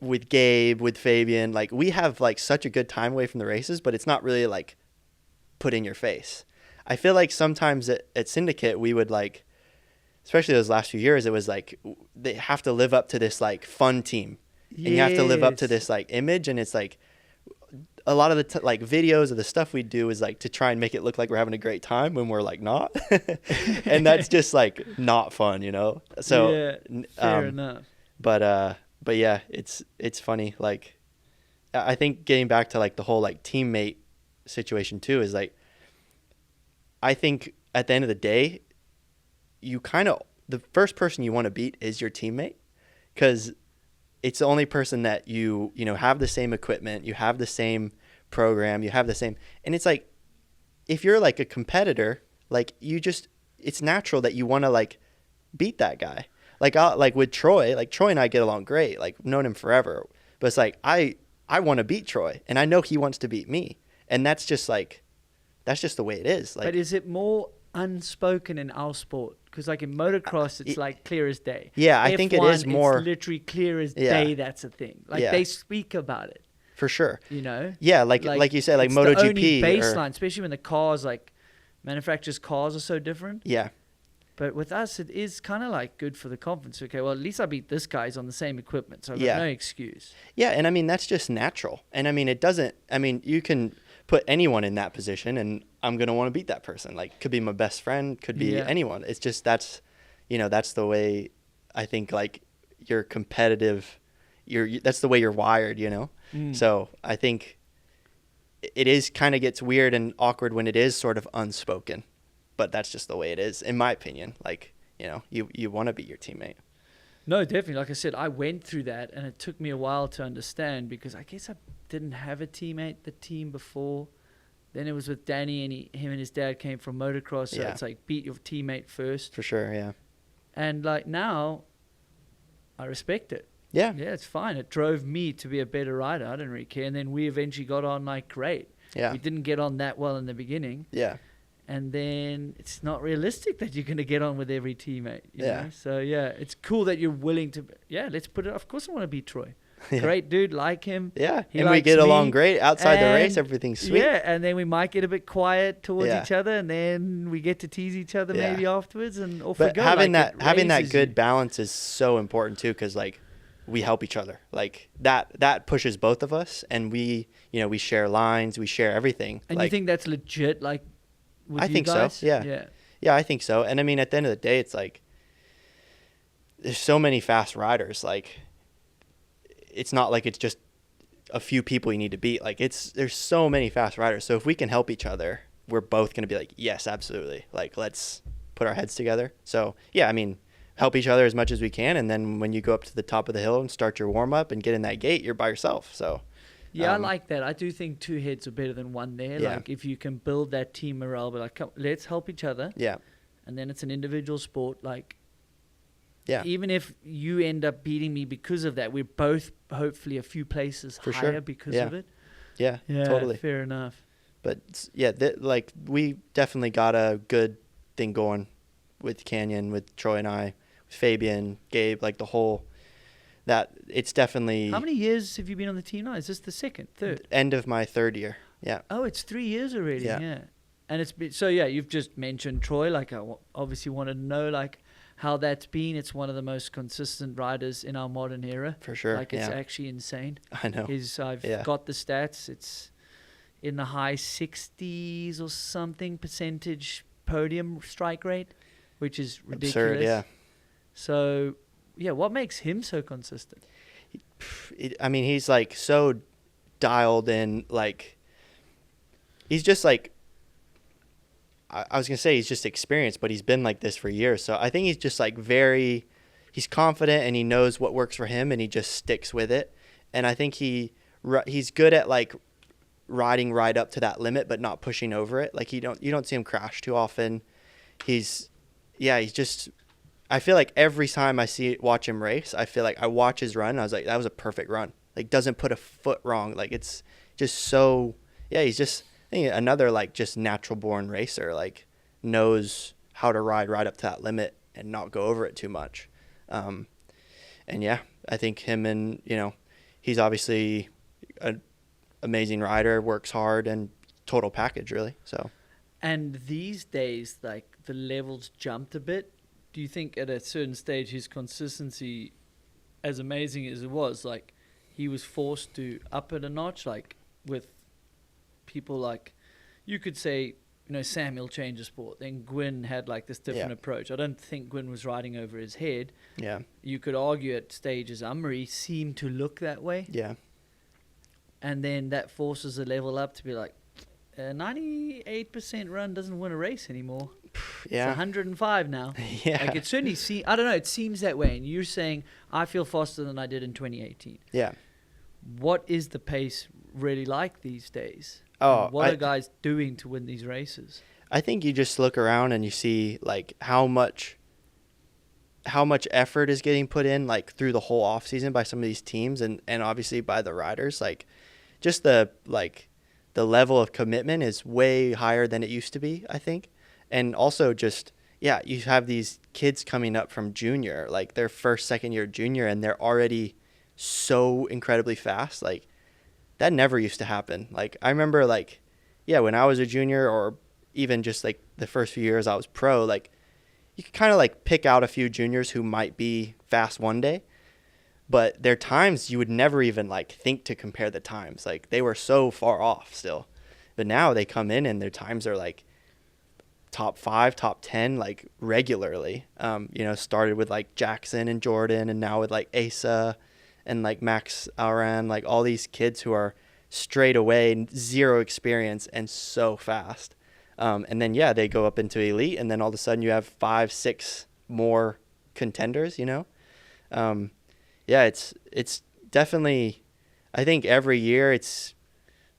B: with Gabe, with Fabian, like we have like such a good time away from the races, but it's not really like put in your face. I feel like sometimes at Syndicate we would like, especially those last few years, it was like they have to live up to this like fun team, and you have to live up to this like image, and it's like a lot of the like videos of the stuff we do is like to try and make it look like we're having a great time when we're like not, and that's just like not fun, So
A: fair enough.
B: But yeah, it's funny. Like, I think getting back to like the whole like teammate situation too is like, I think at the end of the day, the first person you want to beat is your teammate, because it's the only person that you have the same equipment, you have the same program, you have the same, and it's like, if you're like a competitor, like it's natural that you want to like beat that guy. Like with Troy, like Troy and I get along great. Like known him forever, but it's like I want to beat Troy, and I know he wants to beat me, and that's just the way it is. Like,
A: but is it more unspoken in our sport? Because like in motocross, it's like clear as day.
B: Yeah, I think it is more.
A: It's literally clear as day. That's a thing. Like they speak about it.
B: For sure.
A: Yeah,
B: like you said, like
A: it's
B: MotoGP.
A: The only baseline, especially when the cars, like manufacturers' cars are so different. Yeah. But with us, it is kind of like good for the confidence. Okay, well, at least I beat this guy. He's on the same equipment, so I've got no excuse.
B: Yeah, and I mean, that's just natural. And I mean, you can put anyone in that position, and I'm going to want to beat that person. Like, could be my best friend, could be anyone. It's just, that's the way I think, like, you're competitive. That's the way you're wired, So I think it is kind of gets weird and awkward when it is sort of unspoken, but that's just the way it is, in my opinion. Like, you want to beat your teammate.
A: No, definitely. Like I said, I went through that, and it took me a while to understand, because I guess I didn't have a teammate, the team before. Then it was with Danny, and him and his dad came from motocross, so it's like, beat your teammate first.
B: For sure, yeah.
A: And like, now I respect it.
B: Yeah.
A: Yeah, it's fine. It drove me to be a better rider. I didn't really care. And then we eventually got on like great.
B: Yeah.
A: We didn't get on that well in the beginning.
B: Yeah.
A: And then it's not realistic that you're going to get on with every teammate. You
B: Yeah.
A: know? So, yeah, it's cool that you're willing to. Yeah, let's put it. Of course, I want to beat Troy.
B: Yeah.
A: Great dude, like him.
B: Yeah.
A: He
B: And we
A: likes
B: get
A: me,
B: along great. Outside the race,
A: and
B: everything's sweet.
A: Yeah, and then we might get a bit quiet towards
B: Yeah.
A: each other, and then we get to tease each other
B: Yeah.
A: maybe afterwards, and off we
B: But
A: go.
B: having
A: Like,
B: having that
A: raises
B: good
A: you.
B: balance is so important too, because like we help each other. Like that pushes both of us, and we share lines, we share everything.
A: And
B: like,
A: you think that's legit? Like, with
B: I
A: you
B: think
A: guys?
B: so. Yeah.
A: Yeah.
B: Yeah, I think so. And I mean, at the end of the day, it's like there's so many fast riders. Like, it's not like it's just a few people you need to beat. Like, there's so many fast riders. So if we can help each other, we're both going to be like, yes, absolutely. Like, let's put our heads together. So yeah, I mean, help each other as much as we can. And then when you go up to the top of the hill and start your warm up and get in that gate, you're by yourself. So
A: Yeah, I like that. I do think two heads are better than one there.
B: Yeah.
A: Like, if you can build that team morale, but like, come, let's help each other.
B: yeah,
A: And then it's an individual sport. Like,
B: yeah,
A: even if you end up beating me because of that, we're both hopefully a few places
B: For
A: higher
B: sure.
A: because
B: Yeah.
A: of it.
B: yeah,
A: Yeah,
B: totally.
A: fair enough.
B: But yeah, like we definitely got a good thing going with Canyon, with Troy and I, with Fabian, Gabe, like the whole, that it's definitely
A: How many years have you been on the team now? Is this the second, third?
B: end of my third year. Yeah.
A: Oh, it's 3 years already.
B: Yeah.
A: Yeah. And it's been, so yeah, you've just mentioned Troy. Like, I obviously wanted to know like how that's been. It's one of the most consistent riders in our modern era.
B: For sure.
A: Like, it's
B: yeah.
A: actually insane.
B: I know.
A: I've
B: Yeah.
A: got the stats. It's in the high 60s or something percentage podium strike rate, which is ridiculous.
B: Absurd, yeah.
A: So, yeah, what makes him so consistent?
B: I mean, he's like so dialed in, like he's just like, I was going to say he's just experienced, but he's been like this for years. So I think he's just like he's confident, and he knows what works for him, and he just sticks with it. And I think he's good at like riding right up to that limit, but not pushing over it. Like you don't see him crash too often. He's just, I feel like every time I watch him race, I feel like I watch his run, and I was like, that was a perfect run. Like, doesn't put a foot wrong. Like, it's just so, yeah, he's just, I think another like just natural born racer, like knows how to ride right up to that limit and not go over it too much. And yeah, I think him, and he's obviously an amazing rider, works hard, and total package really. So.
A: And these days, like, the levels jumped a bit. Do you think at a certain stage his consistency, as amazing as it was, like, he was forced to up it a notch, like, with people like, you could say, Samuel changed the sport. Then Gwyn had, like, this different approach. I don't think Gwyn was riding over his head.
B: Yeah.
A: You could argue at stages Umri seemed to look that way.
B: Yeah.
A: And then that forces the level up to be like, 98% run doesn't win a race anymore.
B: Yeah.
A: It's 105 now.
B: Yeah.
A: Like, it certainly I don't know, it seems that way. And you're saying, I feel faster than I did in 2018.
B: Yeah.
A: What is the pace really like these days?
B: Oh,
A: And what are guys doing to win these races?
B: I think you just look around and you see like how much effort is getting put in, like through the whole off season by some of these teams, and obviously by the riders. Like, just the level of commitment is way higher than it used to be, I think. And also just, yeah, you have these kids coming up from junior, like their first, second year junior, and they're already so incredibly fast. Like, that never used to happen. Like, I remember, like, yeah, when I was a junior, or even just like the first few years I was pro, like, you could kind of like pick out a few juniors who might be fast one day, but their times, you would never even like think to compare the times. Like, they were so far off still. But now they come in and their times are like top 5, top 10, like regularly. Started with like Jackson and Jordan, and now with like Asa and like Max Alran, like all these kids who are straight away 0 experience and so fast. And then, they go up into elite, and then all of a sudden you have 5, 6 more contenders, it's definitely, I think every year it's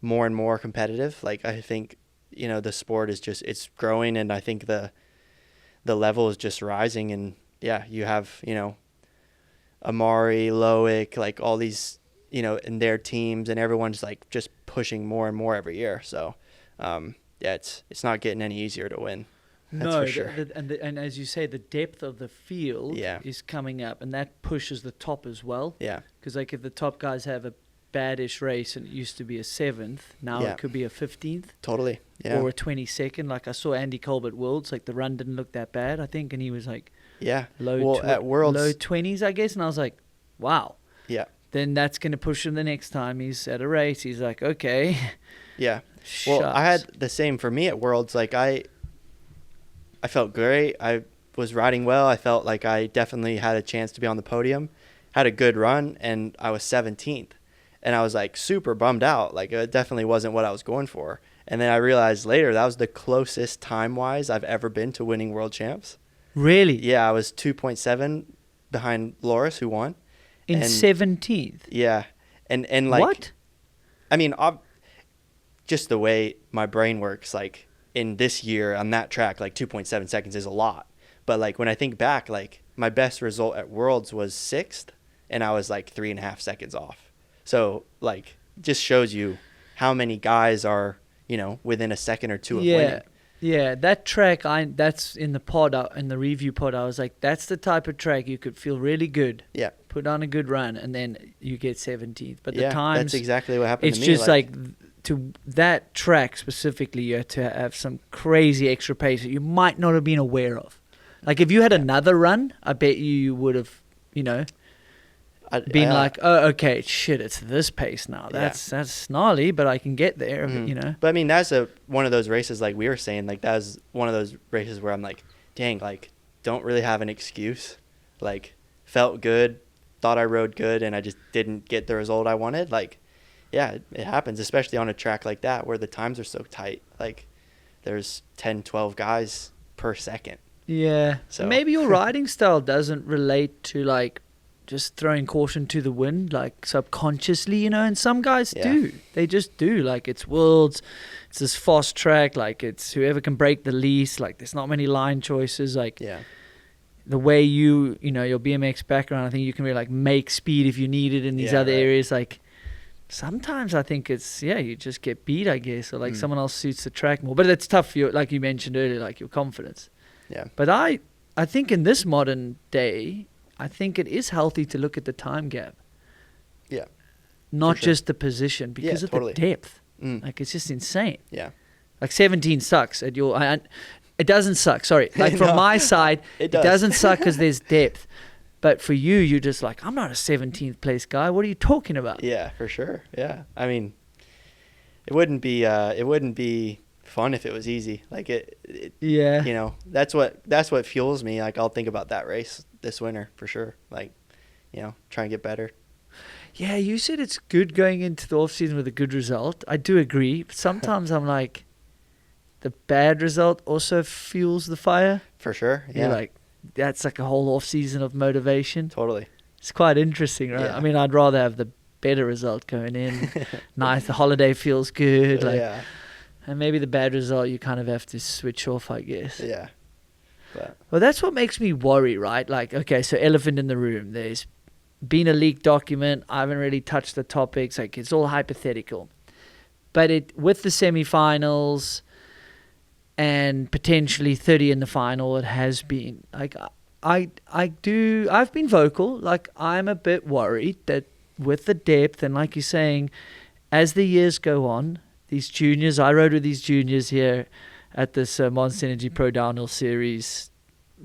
B: more and more competitive. Like, I think, the sport is just, it's growing, and I think the level is just rising. And you have, Amari, Loic, like all these, in their teams, and everyone's like just pushing more and more every year. So, it's not getting any easier to win. That's for sure.
A: And as you say, the depth of the field is coming up, and that pushes the top as well. Yeah. Because like if the top guys have a badish race and it used to be a 7th, now it could be a 15th.
B: Totally. Yeah.
A: Or a 22nd. Like I saw Andy Colbert Worlds, like the run didn't look that bad, I think, and he was like
B: at Worlds,
A: low 20s, I guess, and I was like, wow.
B: Yeah.
A: Then that's going to push him the next time he's at a race. He's like, okay.
B: Yeah. Well, I had the same for me at Worlds. Like I felt great. I was riding well. I felt like I definitely had a chance to be on the podium, had a good run, and I was 17th. And I was like super bummed out. Like it definitely wasn't what I was going for. And then I realized later that was the closest time-wise I've ever been to winning world champs.
A: Really?
B: Yeah, I was 2.7 behind Loris, who won.
A: In 17th?
B: Yeah. And like...
A: What?
B: I mean, just the way my brain works, like in this year on that track, like 2.7 seconds is a lot. But like when I think back, like my best result at Worlds was 6th, and I was like 3.5 seconds off. So like just shows you how many guys are, within a second or two of winning.
A: Yeah, that track, that's in the pod, in the review pod, I was like, that's the type of track you could feel really good. Yeah. Put on a good run, and then you get 17th. But the times...
B: that's exactly what happened to me.
A: It's just like to that track specifically, you had to have some crazy extra pace that you might not have been aware of. Like if you had another run, I bet you would have, been like, oh, okay, shit, it's this pace now. That's gnarly, but I can get there,
B: But I mean, that's one of those races, like we were saying, like that was one of those races where I'm like, dang, like don't really have an excuse. Like felt good, thought I rode good, and I just didn't get the result I wanted. Like, it happens, especially on a track like that where the times are so tight. Like there's 10, 12 guys per second.
A: Yeah. So maybe your riding style doesn't relate to like just throwing caution to the wind, like subconsciously, and some guys do. They just do. Like it's Worlds, it's this fast track, like it's whoever can break the least, like there's not many line choices, like the way your BMX background, I think you can really like make speed if you need it in these other areas. Like sometimes I think it's, you just get beat, I guess, or like someone else suits the track more. But it's tough for you, like you mentioned earlier, like your confidence. Yeah. But I think in this modern day, I think it is healthy to look at the time gap. Yeah. Not just the position, because of the depth. Like it's just insane. Yeah. Like 17 sucks at your... it doesn't suck, sorry. Like from my side, it doesn't suck because there's depth. But for you, you're just like, I'm not a 17th place guy. What are you talking about?
B: Yeah, for sure. Yeah. I mean, it wouldn't be fun if it was easy. Like that's what fuels me. Like I'll think about that race this winter for sure. Like, try and get better.
A: Yeah, you said it's good going into the off season with a good result. I do agree. But sometimes I'm like, the bad result also fuels the fire.
B: For sure. Yeah.
A: You're like, that's like a whole off season of motivation.
B: Totally.
A: It's quite interesting, right? Yeah. I mean, I'd rather have the better result going in. Nice. The holiday feels good. Like, and maybe the bad result, you kind of have to switch off, I guess. Yeah. Well, that's what makes me worry, right? Like, okay, so elephant in the room. There's been a leaked document. I haven't really touched the topics. Like, it's all hypothetical. But with the semifinals and potentially 30 in the final, it has been. Like, I've been vocal. Like, I'm a bit worried that with the depth and like you're saying, as the years go on, these juniors, I rode with these juniors here at this Monster Energy Pro Downhill Series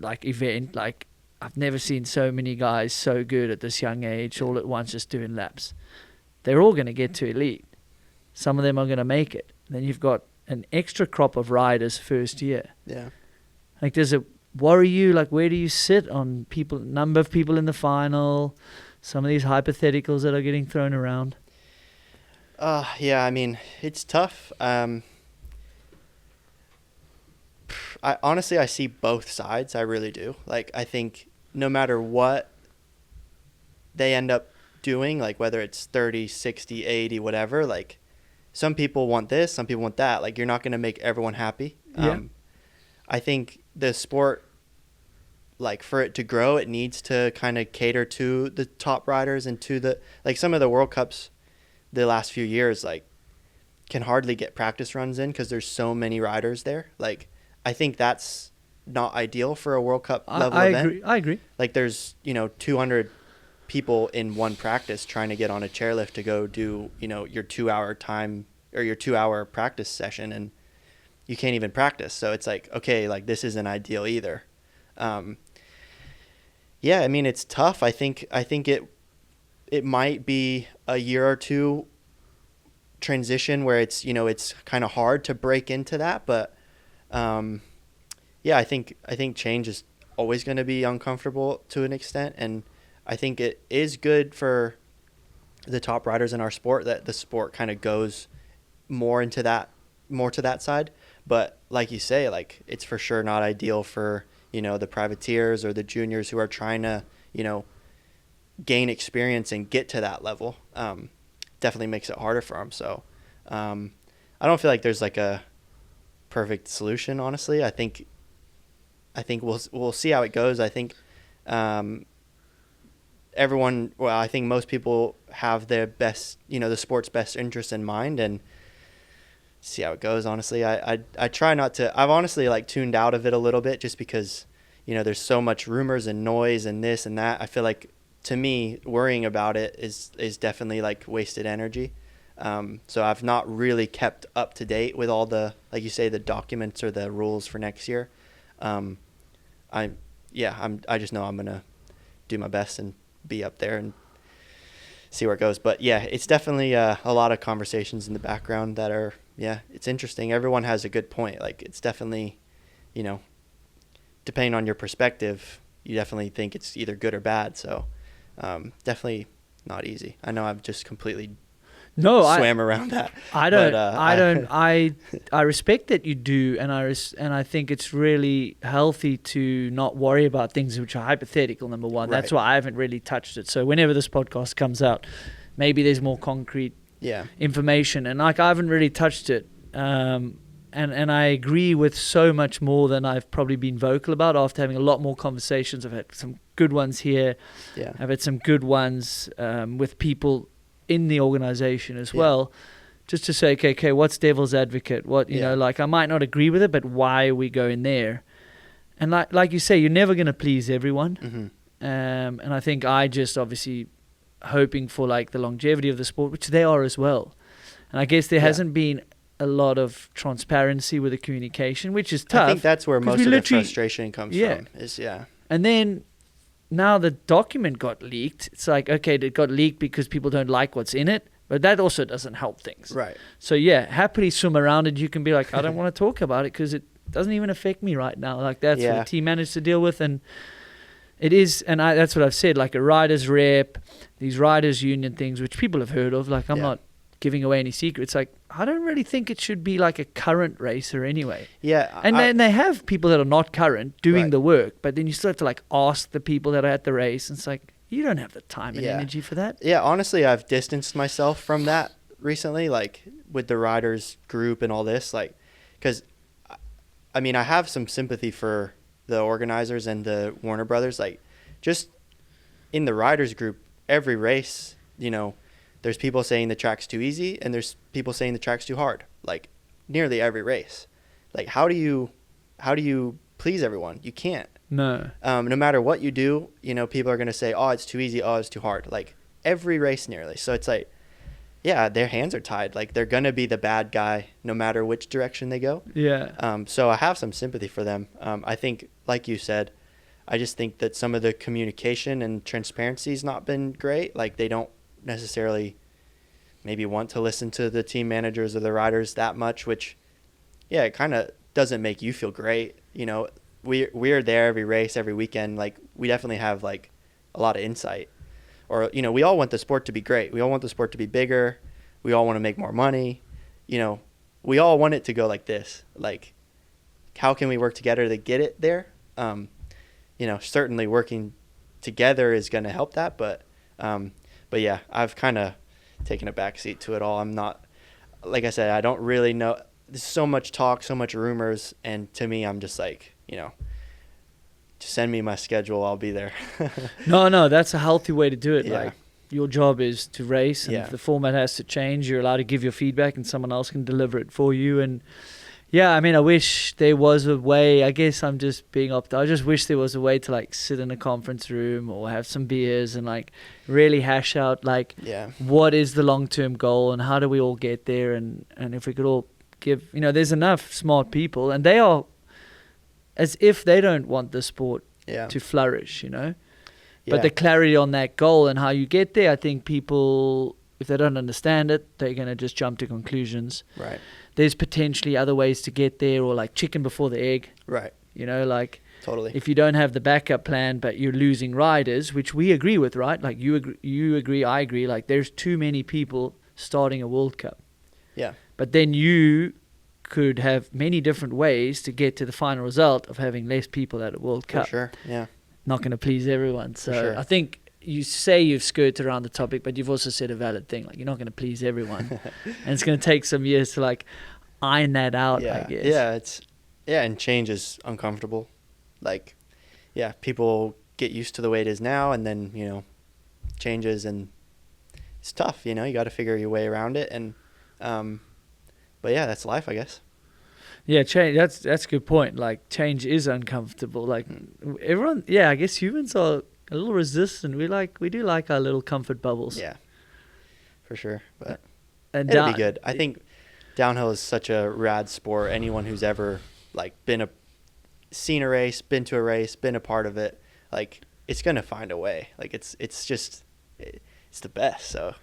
A: event. Like I've never seen so many guys so good at this young age all at once just doing laps. They're all going to get to elite. Some of them are going to make it. then you've got an extra crop of riders first year.
B: Yeah.
A: Like, does it worry you? Like, where do you sit on number of people in the final, some of these hypotheticals that are getting thrown around?
B: Yeah, I mean, it's tough. I see both sides. I really do. Like, I think no matter what they end up doing, like whether it's 30, 60, 80, whatever, like some people want this, some people want that. Like, you're not going to make everyone happy.
A: Yeah.
B: I think the sport, like, for it to grow, it needs to kind of cater to the top riders and to the, like, some of the World Cups the last few years, like, can hardly get practice runs in because there's so many riders there. Like, I think that's not ideal for a World Cup level event.
A: I agree.
B: Like, there's, 200 people in one practice trying to get on a chairlift to go do, your 2-hour time or your 2-hour practice session, and you can't even practice. So it's like, okay, like, this isn't ideal either. Yeah, I mean, it's tough. I think it might be a year or two transition where it's, it's kind of hard to break into that, but yeah, I think change is always going to be uncomfortable to an extent, and I think it is good for the top riders in our sport that the sport kind of goes more to that side. But like you say, like, it's for sure not ideal for, the privateers or the juniors who are trying to, gain experience and get to that level. Definitely makes it harder for them. So I don't feel like there's like a perfect solution, honestly. I think we'll see how it goes. I think I think most people have their best, the sport's best interest in mind, and see how it goes. Honestly, I try not to. I've honestly, like, tuned out of it a little bit just because, there's so much rumors and noise and this and that. I feel like, to me, worrying about it is definitely, like, wasted energy. So I've not really kept up to date with all the, like you say, the documents or the rules for next year. I just know I'm gonna do my best and be up there and see where it goes. But yeah, it's definitely a lot of conversations in the background that are, it's interesting. Everyone has a good point. Like, it's definitely, depending on your perspective, you definitely think it's either good or bad. So definitely not easy. I know I've just completely swam around that.
A: I respect that you do, and I think it's really healthy to not worry about things which are hypothetical. Number one, that's why I haven't really touched it. So whenever this podcast comes out, maybe there's more concrete information, and, like, I haven't really touched it. And I agree with so much more than I've probably been vocal about after having a lot more conversations. I've had some good ones here. Yeah. I've had some good ones with people in the organization as well, just to say, okay, what's devil's advocate? What, you know, like, I might not agree with it, but why are we going there? And like you say, you're never going to please everyone. Mm-hmm. And I think I just obviously hoping for, like, the longevity of the sport, which they are as well. And I guess there hasn't been a lot of transparency with the communication, which is tough.
B: I think that's where most of the frustration comes from.
A: And then now the document got leaked. It's like, okay, it got leaked because people don't like what's in it, but that also doesn't help things.
B: Right.
A: So happily swim around it. You can be like, I don't want to talk about it because it doesn't even affect me right now. Like, that's what the team managed to deal with, and it is, and that's what I've said, like a riders rep, these riders union things, which people have heard of. Like, I'm not giving away any secrets. Like, I don't really think it should be like a current racer anyway.
B: Yeah.
A: And then they have people that are not current doing the work, but then you still have to, like, ask the people that are at the race. And it's like, you don't have the time and energy for that.
B: Yeah, honestly, I've distanced myself from that recently, like, with the riders group and all this, like, because, I mean, I have some sympathy for the organizers and the Warner Brothers. Like, just in the riders group, every race, there's people saying the track's too easy and there's people saying the track's too hard, like, nearly every race. Like, how do you please everyone? You can't.
A: No.
B: No matter what you do, people are going to say, oh, it's too easy, oh, it's too hard, like, every race nearly. So it's like, their hands are tied. Like, they're going to be the bad guy no matter which direction they go.
A: Yeah.
B: So I have some sympathy for them. I think, like you said, I just think that some of the communication and transparency has not been great. Like, they don't necessarily maybe want to listen to the team managers or the riders that much, which, yeah, it kind of doesn't make you feel great. You know, we're there every race, every weekend. Like, we definitely have like a lot of insight. Or, you know, we all want the sport to be great. We all want the sport to be bigger. We all want to make more money. You know, we all want it to go like this. Like, how can we work together to get it there? You know, certainly working together is going to help that. But yeah, I've kind of taken a backseat to it all. I'm not, like I said, I don't really know. There's so much talk, so much rumors. And to me, I'm just like, you know, just send me my schedule. I'll be there.
A: No, that's a healthy way to do it.
B: Yeah.
A: Like, your job is to race, and
B: Yeah.
A: if the format has to change, you're allowed to give your feedback and someone else can deliver it for you. And yeah, I mean, I wish there was a way. I guess I'm just being I just wish there was a way to like sit in a conference room or have some beers and like really hash out like
B: Yeah.
A: what is the long-term goal and how do we all get there, and if we could all give, you know, there's enough smart people and they are, as if they don't want the sport
B: Yeah.
A: to flourish, you know.
B: Yeah.
A: But the clarity on that goal and how you get there, I think people, if they don't understand it, they're going to just jump to conclusions.
B: Right.
A: There's potentially other ways to get there, or like chicken before the egg,
B: Right.
A: you know, like
B: Totally.
A: if you don't have the backup plan but you're losing riders, which we agree with, right? Like you agree, I agree, like there's too many people starting a World Cup.
B: Yeah.
A: But then you could have many different ways to get to the final result of having less people at a World Cup.
B: For sure. Yeah.
A: Not going to please everyone. So
B: sure.
A: I think you say you've skirted around the topic, but you've also said a valid thing. Like, you're not going to please everyone. And it's going to take some years to like iron that out,
B: Yeah.
A: I guess.
B: Yeah, and change is uncomfortable. Like, yeah, people get used to the way it is now, and then, you know, changes, and it's tough, you know, you got to figure your way around it. And but yeah, that's life, I guess.
A: Yeah, change. That's a good point. Like, change is uncomfortable. Like, everyone, yeah, I guess humans are a little resistant. We do like our little comfort bubbles.
B: Yeah, for sure. But
A: And
B: it'll be good. I think downhill is such a rad sport. Anyone who's ever like seen a race, been to a race, been a part of it, like, it's gonna find a way. Like, it's the best. So.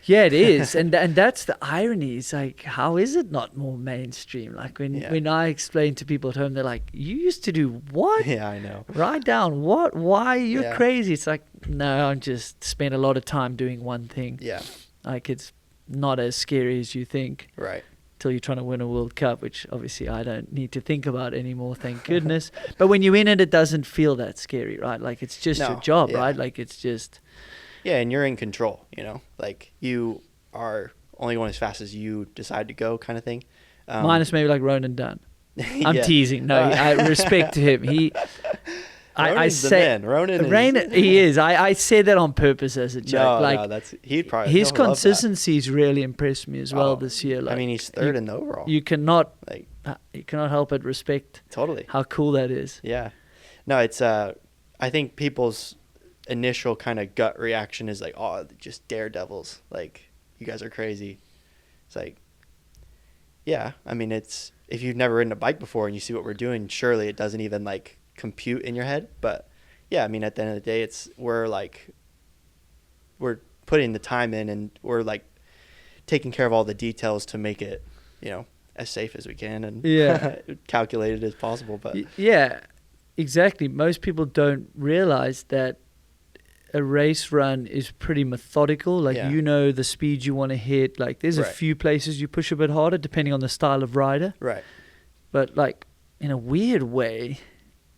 A: Yeah, it is. and that's the irony. It's like, how is it not more mainstream? Like, when I explain to people at home, they're like, you used to do what?
B: Yeah, I know.
A: Write down what? Why? You're
B: Yeah.
A: crazy. It's like, no, I just spent a lot of time doing one thing.
B: Yeah.
A: Like, it's not as scary as you think
B: Right.
A: till you're trying to win a World Cup, which obviously I don't need to think about anymore, thank goodness. But when you win it, it doesn't feel that scary, right? Like, it's just
B: No,
A: your job,
B: yeah.
A: right? Like, it's just...
B: Yeah, and you're in control, you know? Like, you are only going as fast as you decide to go, kind of thing.
A: Minus maybe like Ronan Dunn. I'm
B: Yeah.
A: teasing. No, I respect to him. I
B: Ronan's the
A: say
B: man. Ronan is.
A: he is. I said that on purpose as a joke.
B: He'd probably
A: his
B: he'll love that.
A: consistency's really impressed me as well
B: Oh,
A: this year. Like,
B: I mean, he's third in the overall.
A: You cannot
B: Like,
A: help but respect
B: totally.
A: how cool that is.
B: Yeah. No, it's I think people's initial kind of gut reaction is like, oh, just daredevils. Like, you guys are crazy. It's like, yeah, I mean, it's, if you've never ridden a bike before and you see what we're doing, surely it doesn't even like compute in your head. But yeah, I mean, at the end of the day, we're putting the time in, and we're like taking care of all the details to make it, you know, as safe as we can and calculated as possible. But
A: yeah, exactly. Most people don't realize that a race run is pretty methodical. Like,
B: Yeah.
A: you know the speed you want to hit. Like, there's a
B: Right.
A: few places you push a bit harder depending on the style of rider.
B: right.
A: But like, in a weird way,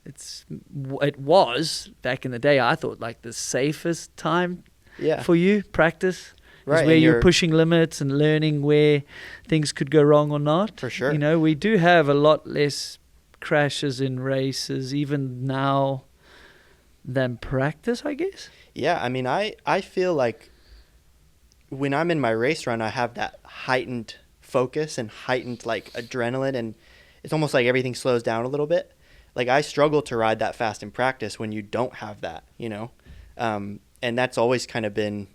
A: it was back in the day, I thought, like the safest time
B: Yeah.
A: for you practice.
B: Right,
A: Is where
B: and
A: you're
B: you're-
A: pushing limits and learning where things could go wrong or not.
B: For sure.
A: You know, we do have a lot less crashes in races even now than practice, I guess.
B: Yeah, I mean, I feel like when I'm in my race run, I have that heightened focus and heightened like adrenaline, and it's almost like everything slows down a little bit. Like, I struggle to ride that fast in practice when you don't have that, you know? And that's always kind of been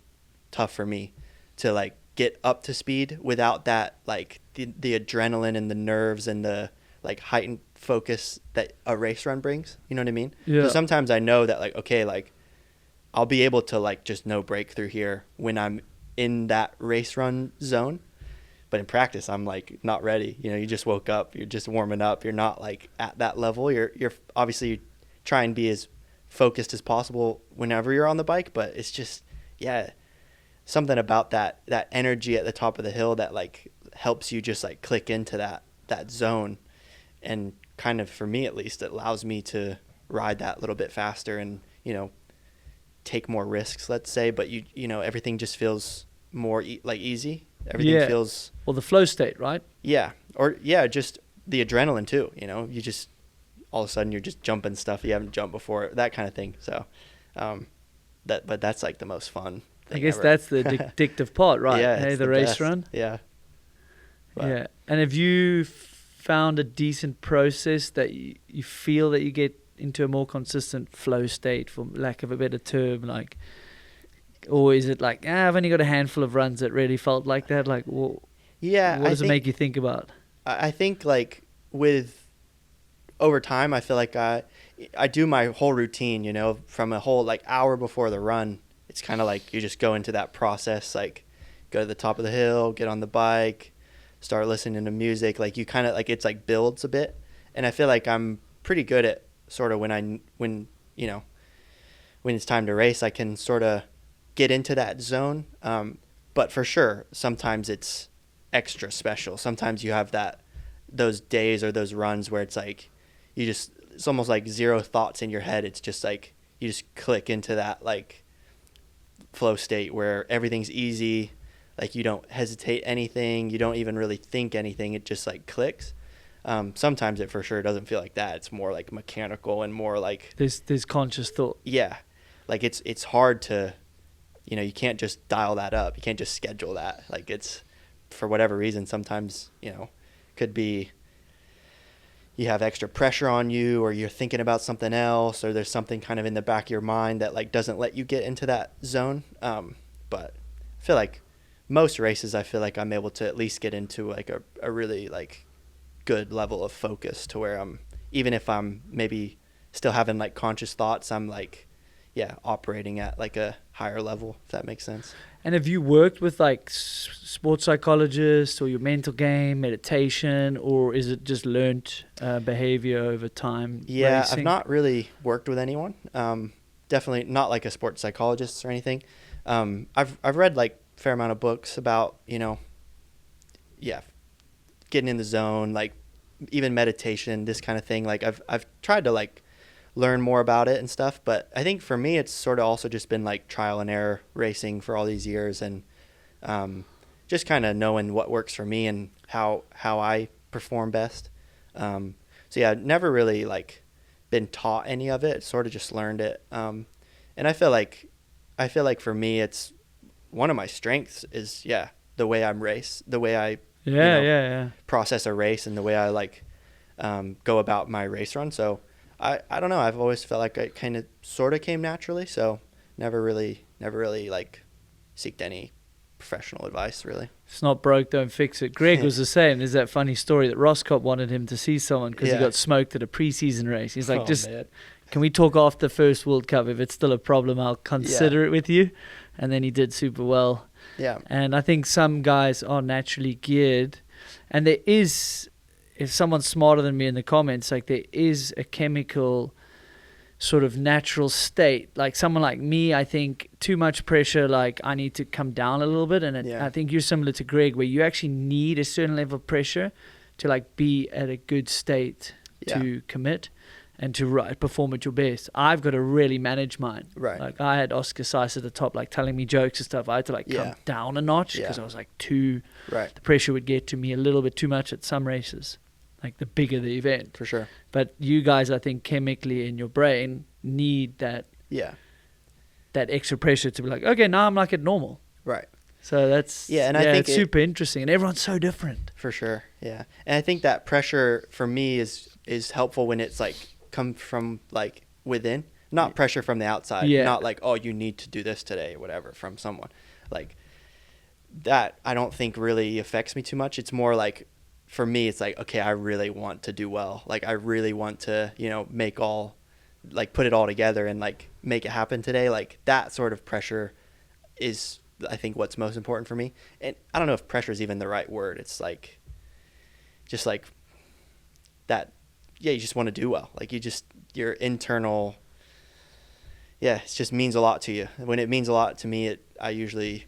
B: tough for me to like get up to speed without that, like the adrenaline and the nerves and the like heightened focus that a race run brings. You know what I mean?
A: Yeah.
B: So sometimes I know that, like, okay, like I'll be able to like just no break through here when I'm in that race run zone. But in practice, I'm like not ready. You know, you just woke up, you're just warming up. You're not like at that level. You're obviously try and be as focused as possible whenever you're on the bike, but it's just, yeah, something about that energy at the top of the hill that like helps you just like click into that zone. And kind of, for me at least, it allows me to ride that a little bit faster and, you know, take more risks, let's say, but you know, everything just feels more like easy. Everything feels,
A: well, the flow state, right?
B: Just the adrenaline too, you know, you just all of a sudden you're just jumping stuff you haven't jumped before, that kind of thing. So but that's like the most fun thing
A: I guess
B: ever.
A: that's the addictive part, right?
B: Yeah,
A: Hey,
B: it's
A: the race run.
B: Yeah. But
A: Yeah. And have you found a decent process that you feel that you get into a more consistent flow state, for lack of a better term, like, or is it like, I've only got a handful of runs that really felt like that? Like, what does it make you think about?
B: I think like with over time, I feel like I do my whole routine, you know, from a whole like hour before the run. It's kind of like you just go into that process, like go to the top of the hill, get on the bike, start listening to music. Like you kind of like, it's like builds a bit. And I feel like I'm pretty good at sort of when it's time to race, I can sort of get into that zone. But for sure, sometimes it's extra special. Sometimes you have those days or those runs where it's like, it's almost like zero thoughts in your head. It's just like, you just click into that like flow state where everything's easy. Like you don't hesitate anything. You don't even really think anything. It just like clicks. Sometimes it for sure doesn't feel like that. It's more like mechanical and more like
A: there's conscious thought.
B: Yeah. Like it's hard to, you know, you can't just dial that up. You can't just schedule that. Like it's, for whatever reason, sometimes, you know, could be you have extra pressure on you, or you're thinking about something else, or there's something kind of in the back of your mind that like doesn't let you get into that zone. But I feel like most races, I feel like I'm able to at least get into like a really like good level of focus to where even if I'm maybe still having like conscious thoughts, I'm like, operating at like a higher level, if that makes sense.
A: And have you worked with like sports psychologists or your mental game, meditation, or is it just learnt behavior over time?
B: Yeah,
A: racing?
B: I've not really worked with anyone. Definitely not like a sports psychologist or anything. I've read like a fair amount of books about, you know, getting in the zone, like even meditation, this kind of thing. Like I've tried to like learn more about it and stuff, but I think for me it's sort of also just been like trial and error racing for all these years, and just kind of knowing what works for me and how I perform best. So yeah, never really like been taught any of it, sort of just learned it. And I feel like for me it's one of my strengths is the way I'm the way I process a race, and the way I like go about my race run. So I don't know. I've always felt like it kind of sort of came naturally. So never really like seeked any professional advice, really.
A: It's not broke, don't fix it. Greg was the same. There's that funny story that Roscott wanted him to see someone because he got smoked at a preseason race. He's like, can we talk after the first World Cup? If it's still a problem, I'll consider it with you. And then he did super well.
B: Yeah.
A: And I think some guys are naturally geared. And there is, if someone's smarter than me in the comments, like there is a chemical sort of natural state. Like someone like me, I think too much pressure, like I need to come down a little bit. And I think you're similar to Greg, where you actually need a certain level of pressure to like be at a good state to commit and to perform at your best. I've got to really manage mine.
B: Right.
A: Like I had Oscar Sice at the top, like telling me jokes and stuff. I had to like come down a notch because I was like the pressure would get to me a little bit too much at some races, like the bigger the event.
B: For sure.
A: But you guys, I think chemically in your brain need that extra pressure to be like, okay, now I'm like at normal.
B: Right.
A: So that's
B: and I think
A: it's super interesting, and everyone's so different.
B: For sure. Yeah. And I think that pressure for me is helpful when it's like come from like within, not pressure from the outside, not like, oh, you need to do this today or whatever from someone. Like that I don't think really affects me too much. It's more like, for me, it's like, okay, I really want to do well. Like I really want to, you know, put it all together and like make it happen today. Like that sort of pressure is I think what's most important for me. And I don't know if pressure is even the right word. It's like, just like that. Yeah, you just want to do well. Like your internal. Yeah, it just means a lot to you. When it means a lot to me, I usually,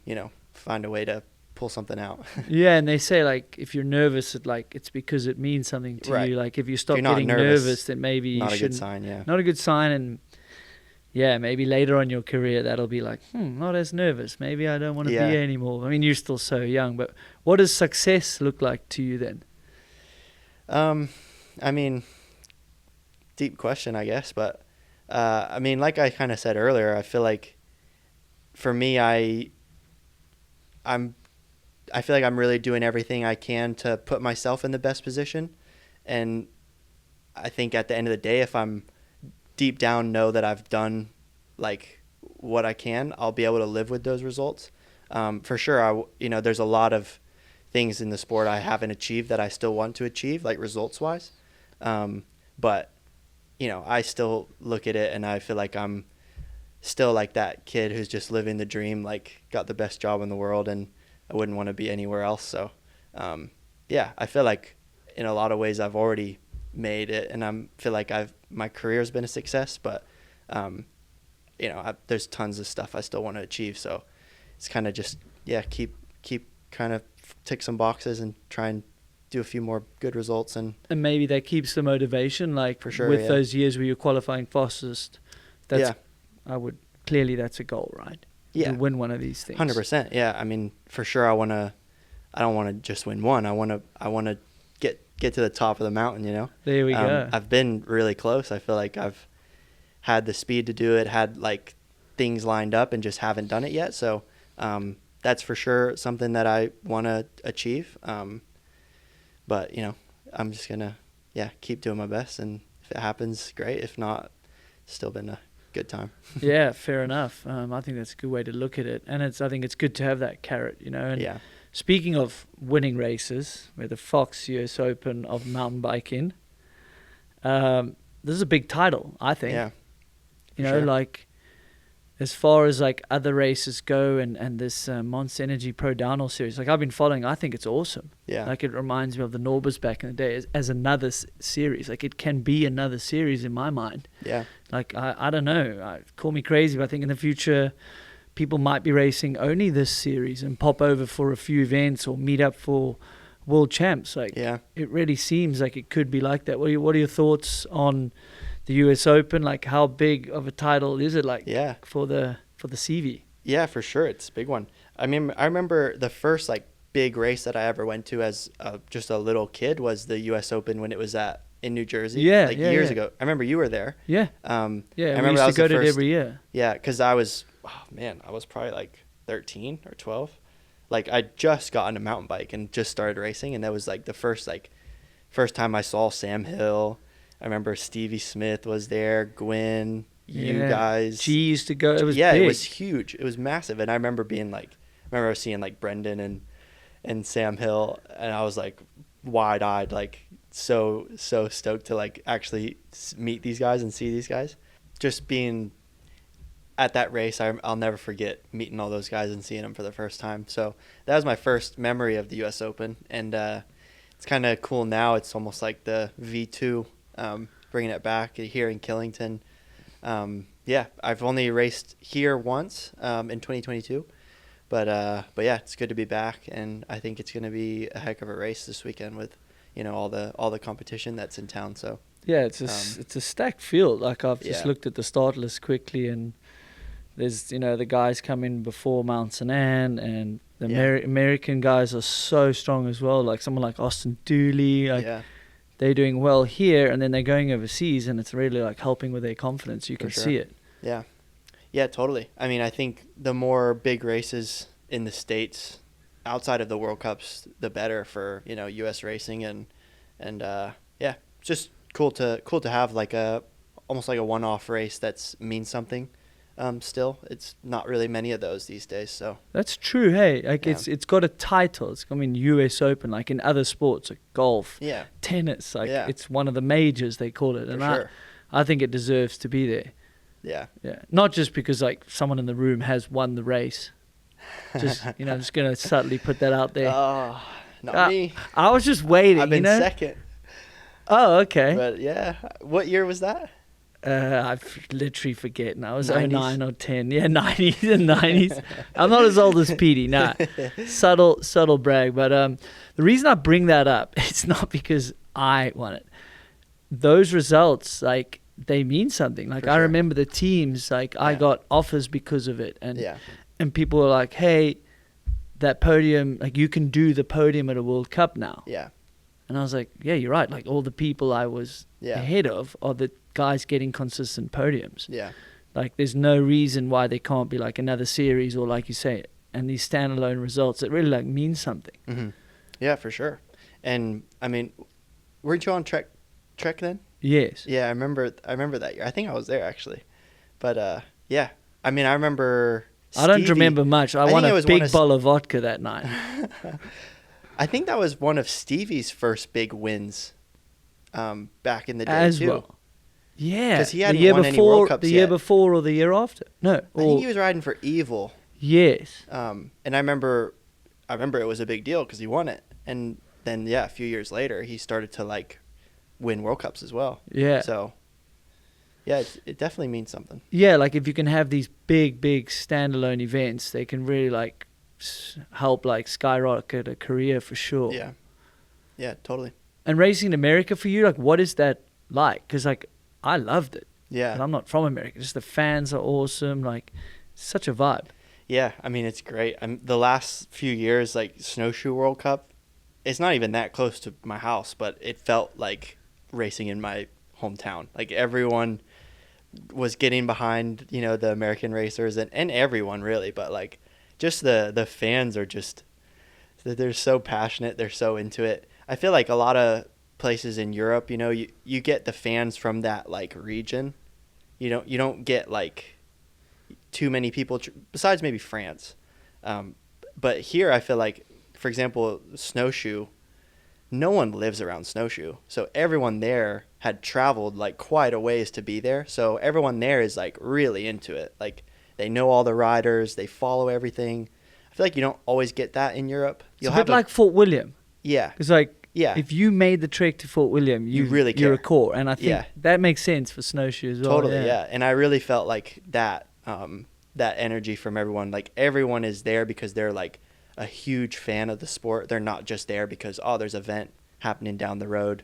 B: find a way to pull something out.
A: Yeah, and they say like if you're nervous, it's because it means something to you. Like if you stop getting nervous, then maybe you shouldn't.
B: Not a good sign. Yeah.
A: Not a good sign, and yeah, maybe later on in your career that'll be like, not as nervous. Maybe I don't want to be here anymore. I mean, you're still so young, but what does success look like to you then?
B: I mean, deep question, I guess, but I mean, like I kind of said earlier, I feel like for me, I feel like I'm really doing everything I can to put myself in the best position. And I think at the end of the day, if I'm deep down know that I've done like what I can, I'll be able to live with those results. For sure, there's a lot of things in the sport I haven't achieved that I still want to achieve, like results wise. But, I still look at it and I feel like I'm still like that kid who's just living the dream, like got the best job in the world, and I wouldn't want to be anywhere else. So, I feel like in a lot of ways I've already made it, and I feel like my career's been a success, but, there's tons of stuff I still want to achieve. So it's kind of just, keep kind of tick some boxes and try and do a few more good results. And
A: maybe that keeps the motivation, like
B: for sure,
A: with those years where you're qualifying fastest. That's a goal, right?
B: Yeah.
A: To win one of these things.
B: 100%. Yeah. I mean, for sure, I don't want to just win one. I want to get to the top of the mountain,
A: There we go.
B: I've been really close. I feel like I've had the speed to do it, had like things lined up, and just haven't done it yet. So, that's for sure something that I want to achieve. But I'm just going to, keep doing my best. And if it happens, great. If not, it's still been a good time.
A: Yeah, fair enough. I think that's a good way to look at it. And I think it's good to have that carrot, And speaking of winning races, we're the Fox US Open of mountain biking. This is a big title, I think.
B: Yeah.
A: Like as far as like other races go and this Monster Energy Pro Downhill series, like I've been following, I think it's awesome.
B: Yeah.
A: Like it reminds me of the Norbers back in the day as another series. Like it can be another series in my mind.
B: Yeah.
A: Like I don't know, call me crazy, but I think in the future people might be racing only this series and pop over for a few events or meet up for world champs. Like it really seems like it could be like that. What are your thoughts on the US Open? Like how big of a title is it for the CV?
B: Yeah, for sure. It's a big one. I mean, I remember the first like big race that I ever went to as just a little kid was the US Open when it was in New Jersey. Years ago. I remember you were there.
A: Yeah.
B: I
A: remember we used to go to it every year.
B: Yeah, because I was probably like 13 or 12. Like I just got on a mountain bike and just started racing, and that was like the first time I saw Sam Hill. I remember Stevie Smith was there, Gwyn, you guys.
A: G used to go. It was big.
B: It was huge. It was massive. And I remember seeing like Brendan and Sam Hill, and I was like wide-eyed, like so stoked to like actually meet these guys and see these guys. Just being at that race, I'll never forget meeting all those guys and seeing them for the first time. So that was my first memory of the US Open, and it's kind of cool now. It's almost like the V2. Bringing it back here in Killington. I've only raced here once in 2022, but it's good to be back, and I think it's going to be a heck of a race this weekend with all the competition that's in town. So
A: it's a stacked field. Like I've just looked at the start list quickly, and there's the guys coming before Mount St. Anne, and the American guys are so strong as well. Like someone like Austin Dooley, they're doing well here, and then they're going overseas, and it's really like helping with their confidence. You can see it.
B: Yeah, totally. I mean, I think the more big races in the States outside of the World Cups, the better for U.S. racing, and just cool to have like almost like a one-off race that's means something. Still, it's not really many of those these days. So
A: that's true. Hey, like it's got a title. It's US Open, like in other sports like golf, tennis. Like it's one of the majors, they call it, and I think it deserves to be there.
B: Yeah.
A: Not just because like someone in the room has won the race, Just, I'm just going to subtly put that out there.
B: Oh, not me.
A: I was just waiting,
B: I've been second.
A: Oh, okay.
B: But yeah, what year was that?
A: I literally forget now. It was
B: 90s?
A: 09 or 10. Yeah, 90s and 90s. I'm not as old as Peaty. Nah, subtle brag. But the reason I bring that up, it's not because I won it. Those results, like, they mean something. Like,
B: For
A: I
B: sure.
A: remember the teams, like, I got offers because of it. And
B: Yeah.
A: and people were like, hey, that podium, like, you can do the podium at a World Cup now.
B: Yeah.
A: And I was like, yeah, you're right. Like, all the people I was
B: Yeah.
A: ahead of are the guys getting consistent podiums.
B: Yeah.
A: Like, there's no reason why there can't be, like, another series or, like you say, and these standalone results that really, like, mean something.
B: Mm-hmm. Yeah, for sure. And, I mean, weren't you on Trek then?
A: Yes.
B: Yeah, I remember that year. I think I was there, actually. But, yeah. I mean, I remember
A: I don't
B: Stevie-
A: remember much. I
B: think
A: won
B: it
A: a
B: was one
A: big
B: of-
A: bottle of vodka that night.
B: I think that was one of Stevie's first big wins back in the day,
A: As
B: too.
A: well. Yeah.
B: 'Cause he
A: the
B: hadn't
A: year
B: won any
A: before,
B: World Cups
A: the year
B: yet.
A: before or the year after? No.
B: I think he was riding for Evil.
A: Yes.
B: And I remember it was a big deal because he won it. And then, yeah, a few years later, he started to, like, win World Cups as well.
A: Yeah.
B: So, yeah, it definitely means something.
A: Yeah, like, if you can have these big standalone events, they can really, like, help, like, skyrocket a career for sure.
B: Yeah. Yeah, totally.
A: And racing in America for you, like, what is that like? Because, like, I loved it.
B: Yeah.
A: And I'm not from America. Just the fans are awesome. Like, such a vibe.
B: Yeah, I mean, it's great. The last few years, like, Snowshoe World Cup, it's not even that close to my house, but it felt like racing in my hometown. Like, everyone was getting behind, the American racers and everyone, really. But, like, just the fans are just, they're so passionate. They're so into it. I feel like a lot of places in Europe, you get the fans from that, like, region. You don't get, like, too many people besides maybe France. But here I feel like, for example, Snowshoe, no one lives around Snowshoe. So everyone there had traveled, like, quite a ways to be there. So everyone there is, like, really into it. Like, they know all the riders. They follow everything. I feel like you don't always get that in Europe.
A: It's a bit like Fort William.
B: Yeah.
A: It's like,
B: Yeah.
A: if you made the trek to Fort William,
B: You really
A: you're a
B: care.
A: core. And I think
B: Yeah.
A: that makes sense for Snowshoe as well.
B: Totally, yeah. And I really felt like that energy from everyone. Like, everyone is there because they're, like, a huge fan of the sport. They're not just there because, there's an event happening down the road,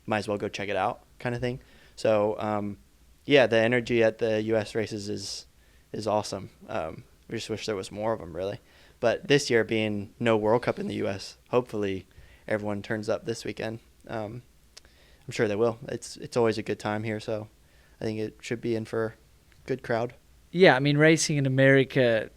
B: might as well go check it out, kind of thing. So, yeah, the energy at the U.S. races is awesome. We just wish there was more of them, really. But this year being no World Cup in the U.S., hopefully everyone turns up this weekend. I'm sure they will. It's always a good time here, so I think it should be in for a good crowd.
A: Yeah, I mean, racing in America,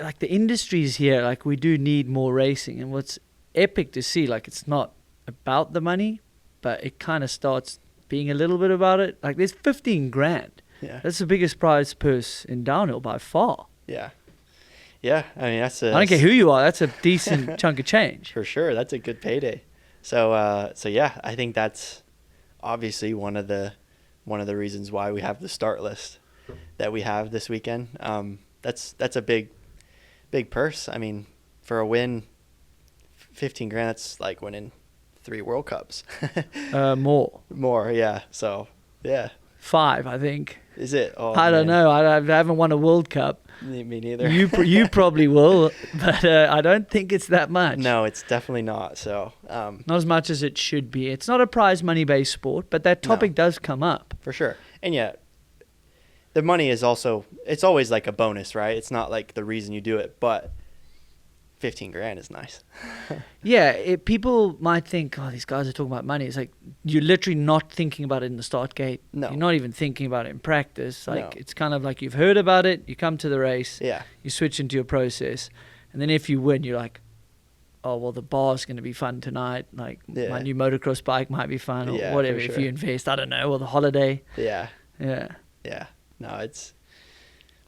A: like, the industries here, like, we do need more racing. And what's epic to see, like, it's not about the money, but it kind of starts being a little bit about it. Like, there's 15 grand.
B: Yeah.
A: That's the biggest prize purse in downhill by far.
B: Yeah. Yeah, I mean, that's
A: I don't care who you are. That's a decent chunk of change.
B: For sure, that's a good payday. So yeah, I think that's obviously one of the reasons why we have the start list that we have this weekend. That's a big purse. I mean, for a win, 15 grand. That's like winning 3 World Cups. More, yeah. So yeah,
A: 5, I think.
B: is it? Oh,
A: I don't
B: man.
A: know. I haven't won a World Cup.
B: Me neither.
A: You probably will, but I don't think it's that much.
B: No, it's definitely not. So
A: Not as much as it should be. It's not a prize money-based sport, but that topic does come up.
B: for sure. And yeah, the money is also, it's always like a bonus, right? It's not like the reason you do it, but 15 grand is nice.
A: Yeah, people might think, oh, these guys are talking about money. It's like, you're literally not thinking about it in the start gate.
B: No.
A: You're not even thinking about it in practice. Like,
B: No.
A: it's kind of like you've heard about it, you come to the race,
B: Yeah.
A: you switch into your process, and then if you win, you're like, oh, well, the bar's going to be fun tonight. Like,
B: Yeah.
A: my new motocross bike might be fun, or
B: Yeah, for
A: whatever. If
B: sure.
A: you invest, I don't know, or the holiday.
B: Yeah.
A: Yeah.
B: Yeah. No,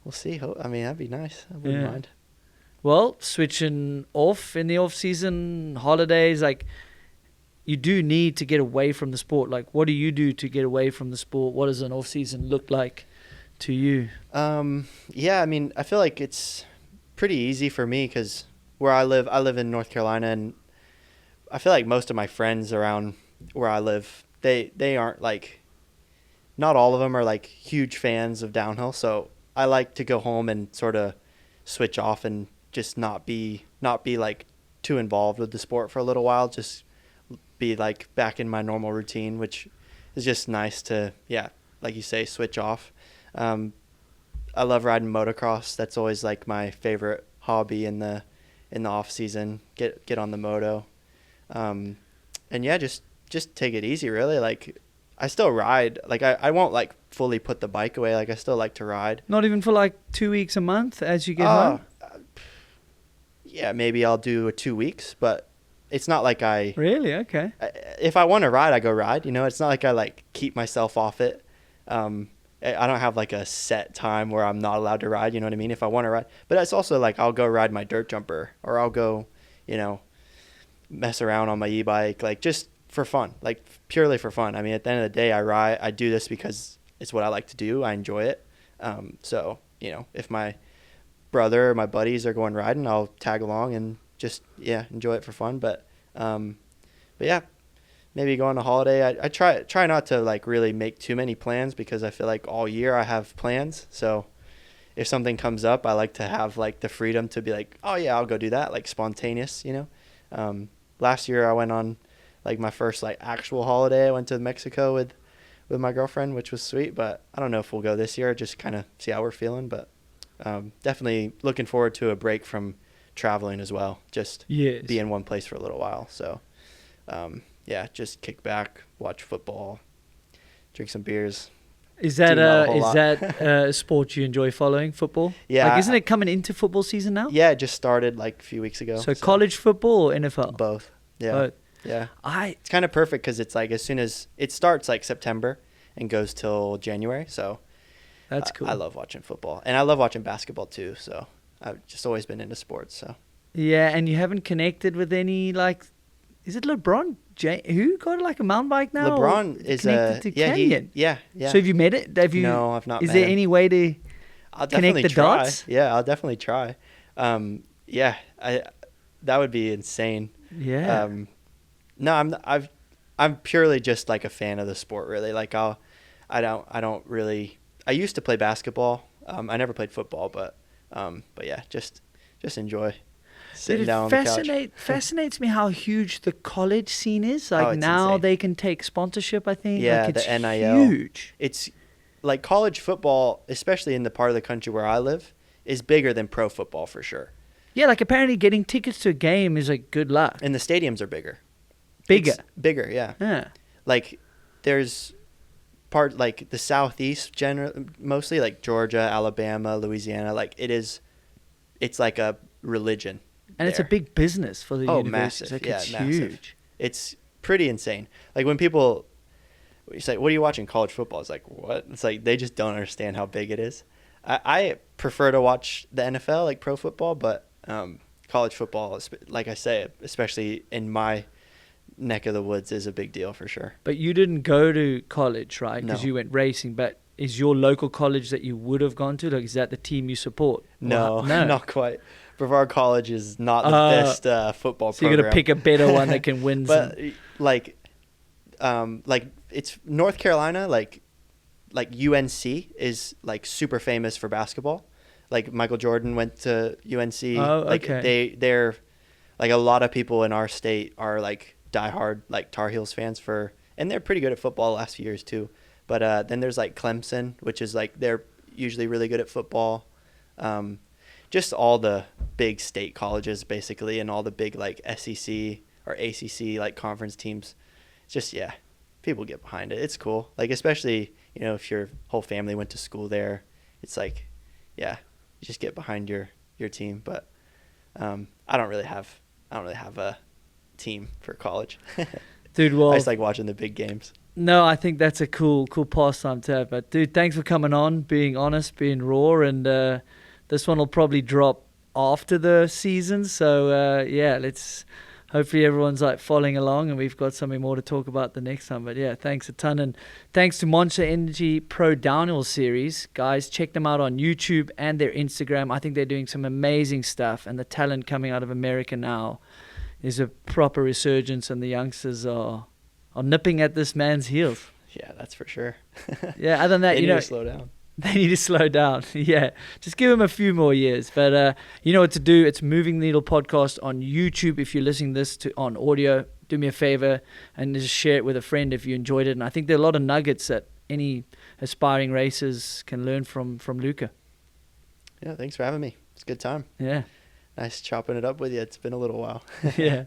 B: we'll see. I mean, that'd be nice. I wouldn't
A: Yeah.
B: mind.
A: Well, switching off in the off-season, holidays, like, you do need to get away from the sport. Like, what do you do to get away from the sport? What does an off-season look like to you?
B: Yeah, I mean, I feel like it's pretty easy for me because where I live in North Carolina, and I feel like most of my friends around where I live, they aren't like, not all of them are like huge fans of downhill. So I like to go home and sort of switch off and just not be like too involved with the sport for a little while. Just be like back in my normal routine, which is just nice to, yeah, like you say, switch off. I love riding motocross. That's always like my favorite hobby in the off season. Get on the moto, and yeah, just take it easy. Really, like I still ride. Like I won't like fully put the bike away. Like I still like to ride.
A: Not even for like 2 weeks a month as you get home?
B: Yeah, maybe I'll do 2 weeks, but it's not like I...
A: Really? Okay.
B: If I want to ride, I go ride. You know, it's not like I like keep myself off it. I don't have like a set time where I'm not allowed to ride. You know what I mean? If I want to ride, but it's also like I'll go ride my dirt jumper, or I'll go, you know, mess around on my e-bike, like just for fun, like purely for fun. I mean, at the end of the day, I do this because it's what I like to do. I enjoy it. So, you know, if my brother or my buddies are going riding, I'll tag along and just, yeah, enjoy it for fun. But yeah, maybe go on a holiday. I try not to like really make too many plans because I feel like all year I have plans. So if something comes up, I like to have like the freedom to be like, oh yeah, I'll go do that. Like spontaneous, you know? Last year I went on like my first like actual holiday. I went to Mexico with my girlfriend, which was sweet, but I don't know if we'll go this year, just kind of see how we're feeling. But definitely looking forward to a break from traveling as well. Just be in one place for a little while. So, yeah, just kick back, watch football, drink some beers.
A: Is that a sport you enjoy following, football?
B: Yeah.
A: Like, isn't it coming into football season now?
B: Yeah, it just started like a few weeks ago.
A: So college football or NFL?
B: Both. Yeah.
A: Both.
B: Yeah. It's kind of perfect because it's like as soon as it starts like September and goes till January. So
A: that's cool.
B: I love watching football, and I love watching basketball too. So I've just always been into sports. So
A: yeah, and you haven't connected with any like, is it LeBron who got like a mountain bike now?
B: LeBron is
A: connected to Canyon.
B: Yeah.
A: So have you met it?
B: No, I've not.
A: Is there any way to connect the dots?
B: Yeah, I'll definitely try. Yeah, that would be insane.
A: Yeah.
B: No, I'm purely just like a fan of the sport, really. Like I don't really. I used to play basketball. I never played football, but yeah, just enjoy sitting down on the couch.
A: Fascinates me how huge the college scene is. Like now insane. They can take sponsorship, I think.
B: Yeah,
A: like it's
B: the NIL.
A: Huge.
B: It's like college football, especially in the part of the country where I live, is bigger than pro football for sure.
A: Yeah, like apparently getting tickets to a game is like good luck.
B: And the stadiums are bigger. Bigger, yeah.
A: Yeah.
B: Like there's part like the Southeast mostly like Georgia, Alabama, Louisiana, like it's like a religion.
A: And
B: there.
A: It's a big business for the universities.
B: Massive.
A: Like
B: yeah,
A: it's
B: massive.
A: Huge.
B: It's pretty insane. Like when people you say, "What are you watching college football?" It's like, "What?" It's like they just don't understand how big it is. I prefer to watch the NFL, like pro football, but college football, like I say, especially in my neck of the woods, is a big deal for sure.
A: But you didn't go to college, right? Because
B: No.
A: you went racing. But is your local college that you would have gone to, like, is that the team you support?
B: No, not quite. Brevard College is not the best football
A: so
B: program.
A: You got to pick a better one that can win.
B: But like it's North Carolina, like UNC is like super famous for basketball. Like Michael Jordan went to UNC.
A: Oh,
B: like
A: okay.
B: They're like a lot of people in our state are like diehard like Tar Heels fans and they're pretty good at football the last few years too. But then there's like Clemson, which is like they're usually really good at football. Just all the big state colleges basically, and all the big like SEC or ACC like conference teams. It's just, yeah, people get behind it. It's cool. Like especially, you know, if your whole family went to school there, it's like, yeah, you just get behind your team. But I don't really have a team for college.
A: Dude, well,
B: I just like watching the big games.
A: No, I think that's a cool pastime to have. But dude, thanks for coming on, being honest, being raw, and this one will probably drop after the season. So yeah, let's hopefully everyone's like following along, and we've got something more to talk about the next time. But yeah, thanks a ton, and thanks to Monster Energy Pro Downhill Series. Guys, check them out on YouTube and their Instagram. I think they're doing some amazing stuff, and the talent coming out of America now is a proper resurgence, and the youngsters are nipping at this man's heels.
B: Yeah, that's for sure.
A: Yeah, other than that,
B: They
A: you
B: need
A: know,
B: to slow down.
A: they need to slow down. Yeah, just give them a few more years. But you know what to do. It's Moving the Needle podcast on YouTube. If you're listening this on audio, do me a favor and just share it with a friend if you enjoyed it. And I think there are a lot of nuggets that any aspiring racers can learn from Luca.
B: Yeah, thanks for having me. It's a good time.
A: Yeah.
B: Nice chopping it up with you. It's been a little while.
A: Yeah.